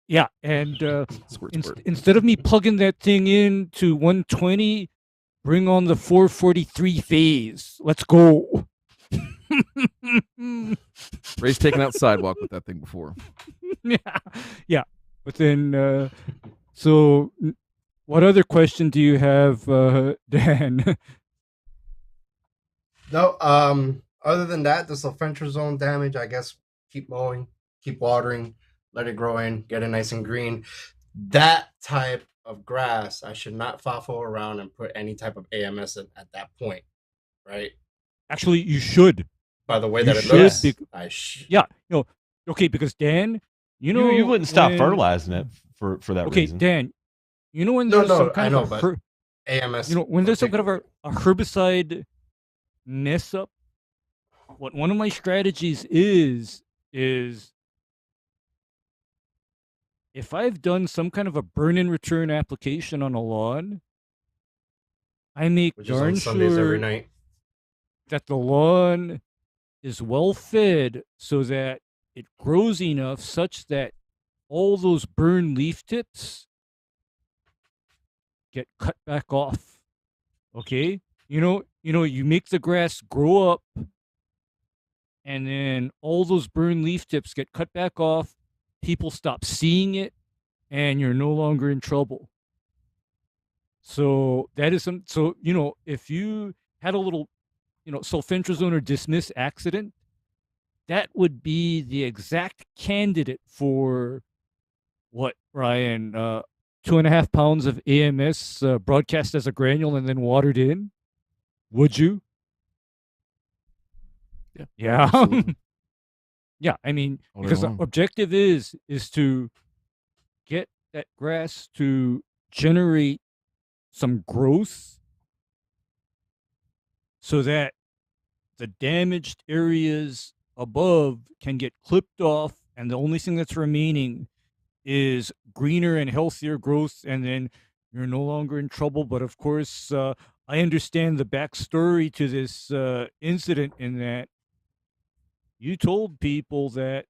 Yeah, and Squirt, squirt. instead of me plugging that thing in to 120, bring on the 443 phase. Let's go. Ray's taken out sidewalk with that thing before. Yeah. But then, so what other question do you have, Dan? No, other than that, the sulfentrazone damage, I guess, keep mowing, keep watering, let it grow in, get it nice and green. That type of grass, I should not faffle around and put any type of AMS in at that point, right? Actually, you should. By the way You that it should looks, be- I Yeah, no, okay, because Dan, you know, you wouldn't stop when- fertilizing it for that Okay, reason. Dan, you know when No, there's no, some I kind know, of but AMS. you know when there's some kind of a herbicide mess up, what one of my strategies is if I've done some kind of a burn in return application on a lawn, I make which is on darn Sundays every sure night. that the lawn is well fed so that it grows enough such that all those burned leaf tips get cut back off. Okay? You know, you make the grass grow up and then all those burned leaf tips get cut back off. People stop seeing it and you're no longer in trouble. So that is so if you had a little sulfentrazone or dismiss accident, that would be the exact candidate for what, Ryan? 2.5 pounds of AMS broadcast as a granule and then watered in? Would you? Yeah. absolutely. Yeah, I mean, All day because the long. objective is to get that grass to generate some growth so that the damaged areas above can get clipped off and the only thing that's remaining is greener and healthier growth, and then you're no longer in trouble. But of course, I understand the backstory to this incident in that you told people that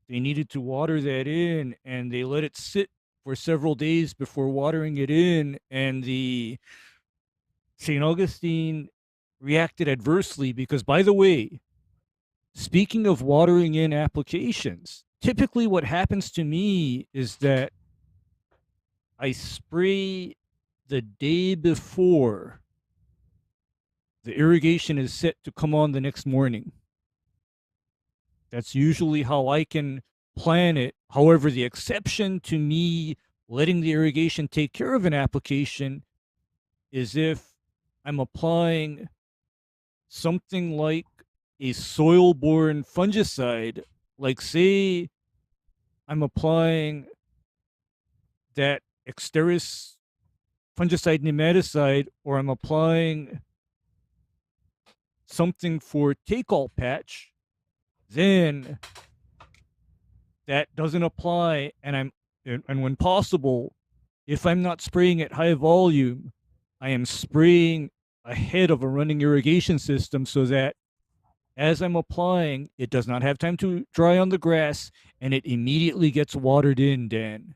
they needed to water that in, and they let it sit for several days before watering it in, and the St. Augustine reacted adversely because, by the way, speaking of watering in applications, typically what happens to me is that I spray the day before the irrigation is set to come on the next morning. That's usually how I can plan it. However, the exception to me letting the irrigation take care of an application is if I'm applying something like a soil-borne fungicide, like say I'm applying that Exteris fungicide nematicide, or I'm applying something for take-all patch, then that doesn't apply, and when possible, if I'm not spraying at high volume, I am spraying ahead of a running irrigation system so that as I'm applying, it does not have time to dry on the grass and it immediately gets watered in, Dan.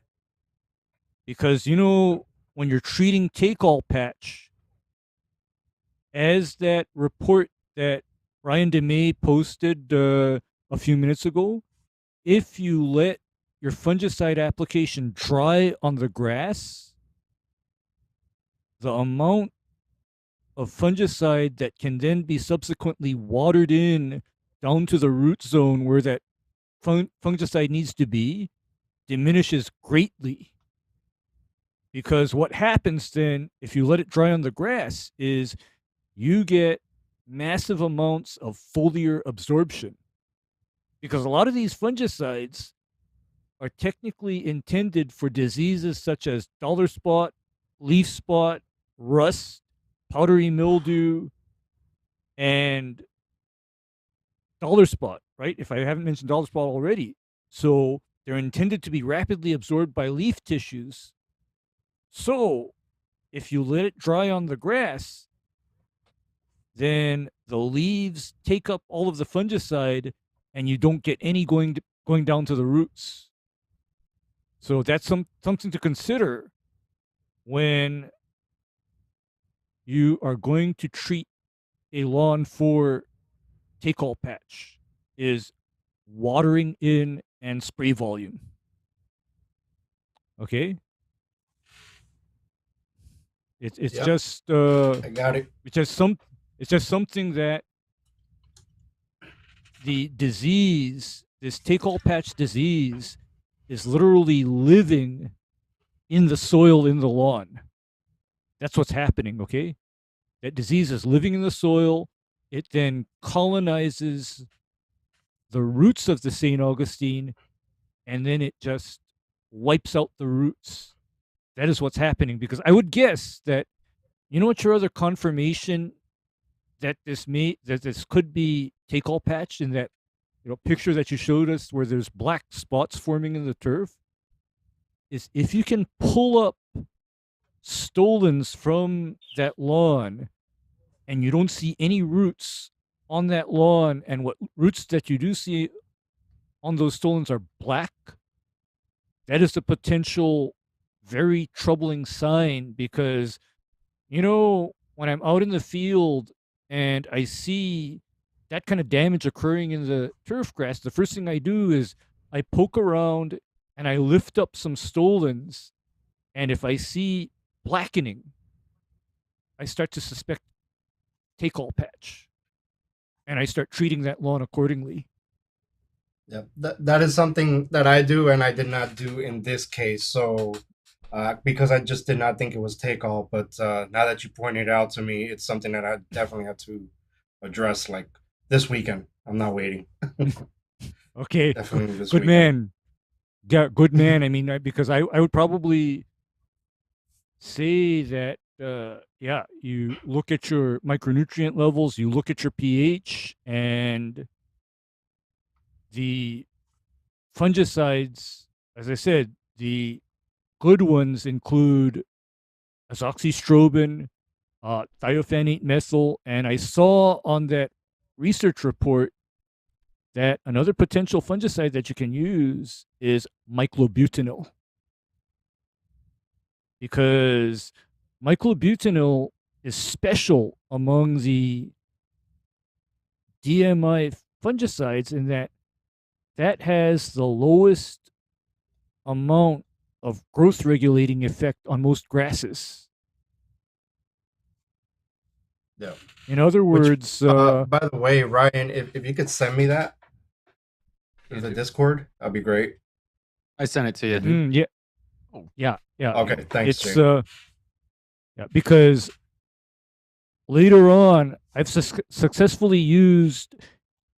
Because, when you're treating take-all patch, as that report that Ryan DeMay posted a few minutes ago, if you let your fungicide application dry on the grass, the amount of fungicide that can then be subsequently watered in down to the root zone where that fungicide needs to be diminishes greatly. Because what happens then, if you let it dry on the grass, is you get massive amounts of foliar absorption. Because a lot of these fungicides are technically intended for diseases such as dollar spot, leaf spot, rust, powdery mildew, and dollar spot, right? If I haven't mentioned dollar spot already. So they're intended to be rapidly absorbed by leaf tissues. So if you let it dry on the grass, then the leaves take up all of the fungicide and you don't get any going down to the roots. So that's something to consider when you are going to treat a lawn for take-all patch, is watering in and spray volume. Okay? It's Yep. just I got it. it's just something that the disease, this take-all patch disease, is literally living in the soil in the lawn. That's what's happening, okay? That disease is living in the soil. It then colonizes the roots of the St. Augustine, and then it just wipes out the roots. That is what's happening, because I would guess that, you know what your other confirmation that this could be take-all patch in that, you know, picture that you showed us where there's black spots forming in the turf, is if you can pull up stolons from that lawn and you don't see any roots on that lawn, and what roots that you do see on those stolons are black, that is a potential very troubling sign. Because, you know, when I'm out in the field and I see that kind of damage occurring in the turf grass, the first thing I do is I poke around and I lift up some stolons, and if I see blackening, I start to suspect take-all patch, and I start treating that lawn accordingly. Yep. That is something that I do, and I did not do in this case. So, because I just did not think it was take all. But now that you pointed it out to me, it's something that I definitely have to address, like this weekend. I'm not waiting. Okay, Definitely this good weekend. man. Yeah, good man. I mean, because I would probably say that, yeah, you look at your micronutrient levels, you look at your pH, and the fungicides, as I said, the good ones include azoxystrobin, thiophanate methyl, and I saw on that research report that another potential fungicide that you can use is myclobutanil. Because myclobutanil is special among the DMI fungicides in that that has the lowest amount of growth regulating effect on most grasses. Yeah. In other words, By the way, Ryan, if you could send me that through the Discord, that'd be great. I sent it to you. yeah, Oh. yeah. Okay, thanks, It's Jay. yeah, because later on I've successfully used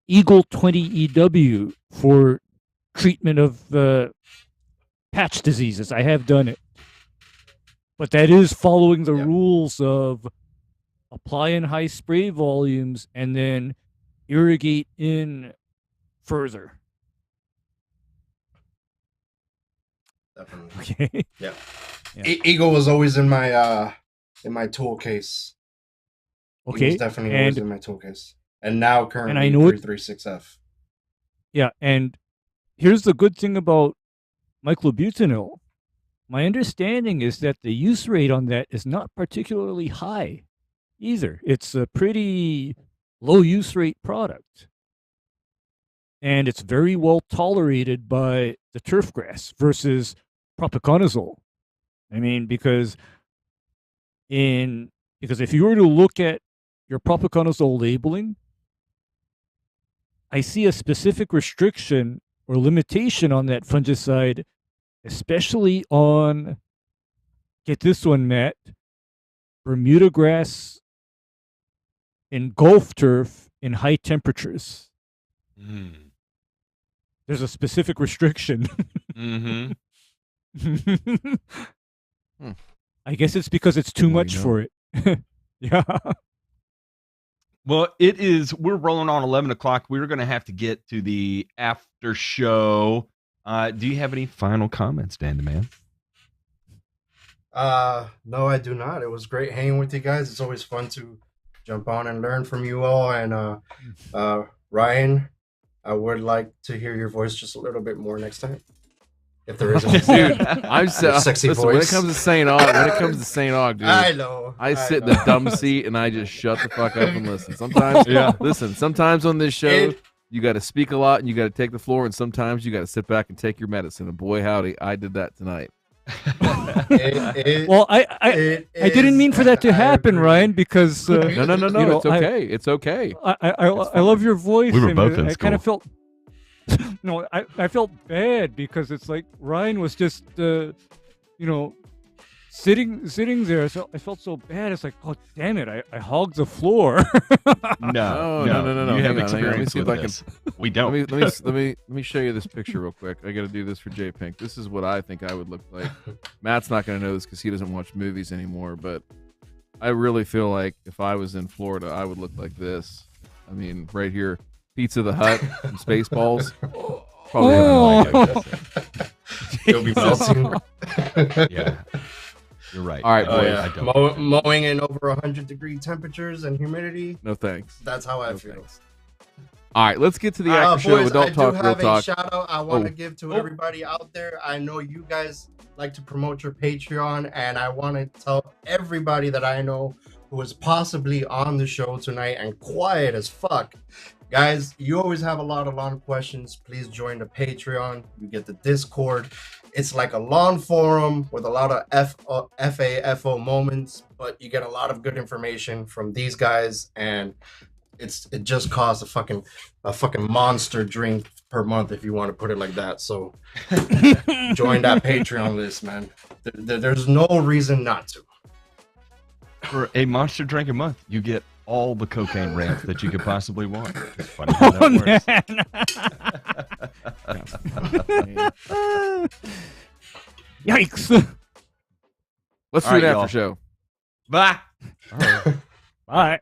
Eagle 20 EW for treatment of patch diseases. I have done it, but that is following the Yep. rules of apply in high spray volumes and then irrigate in further. Definitely. Okay. Yeah. Yeah. Eagle was always in my tool case. Eagle's Okay. definitely always And in my tool case. And now currently I know it- 336F. yeah, and here's the good thing about myclobutanil. My understanding is that the use rate on that is not particularly high either. It's a pretty low use rate product. And it's very well tolerated by the turf grass versus propiconazole. I mean, because if you were to look at your propiconazole labeling, I see a specific restriction or limitation on that fungicide, especially on, get this one, Matt, Bermuda grass and Gulf turf in high temperatures. There's a specific restriction. Mm-hmm. I guess it's because it's too much for it. Yeah. Well, it is. We're rolling on 11 o'clock. We're going to have to get to the after show. Do you have any final comments, Dan the Man? No, I do not. It was great hanging with you guys. It's always fun to jump on and learn from you all. And Ryan, I would like to hear your voice just a little bit more next time. If there isn't, dude, I'm so sexy listen, voice. when it comes to St. Aug, dude, I know. I sit in the dumb seat and I just shut the fuck up and listen. Sometimes, sometimes on this show, you got to speak a lot and you got to take the floor, and sometimes you got to sit back and take your medicine. And boy, howdy, I did that tonight. Well, I didn't mean for that to happen, Ryan, because No, you know, it's okay. It's okay. I love your voice. We were and both in I kind of school. felt no, I felt bad because it's like Ryan was just sitting there. So I felt so bad. It's like, oh damn it, I hogged the floor. No. You You have hang on. Let me experience see if with I can. this. We don't. Let me show you this picture real quick. I got to do this for J Pink. This is what I think I would look like. Matt's not going to know this because he doesn't watch movies anymore, but I really feel like if I was in Florida, I would look like this. I mean, right here, Pizza the Hut and Spaceballs. Probably have no idea. You'll be melting. Yeah. You're right. All right, boys. I don't. Mowing in over 100-degree temperatures and humidity. No thanks. That's how I No feel. thanks. All right, let's get to the after show. Boys, Adult I talk, do real have a talk. shout out I want to give to everybody out there. I know you guys like to promote your Patreon, and I want to tell everybody that I know who is possibly on the show tonight and quiet as fuck. Guys, you always have a lot of lawn questions. Please join the Patreon. You get the Discord. It's like a lawn forum with a lot of FAFO moments, but you get a lot of good information from these guys, and it just costs a fucking monster drink per month, if you want to put it like that. So join that Patreon list, man. There's no reason not to. For a monster drink a month, you get all the cocaine rant that you could possibly want. It's funny how that works. Yikes! Let's All do right, an y'all. after show. Bye. Bye.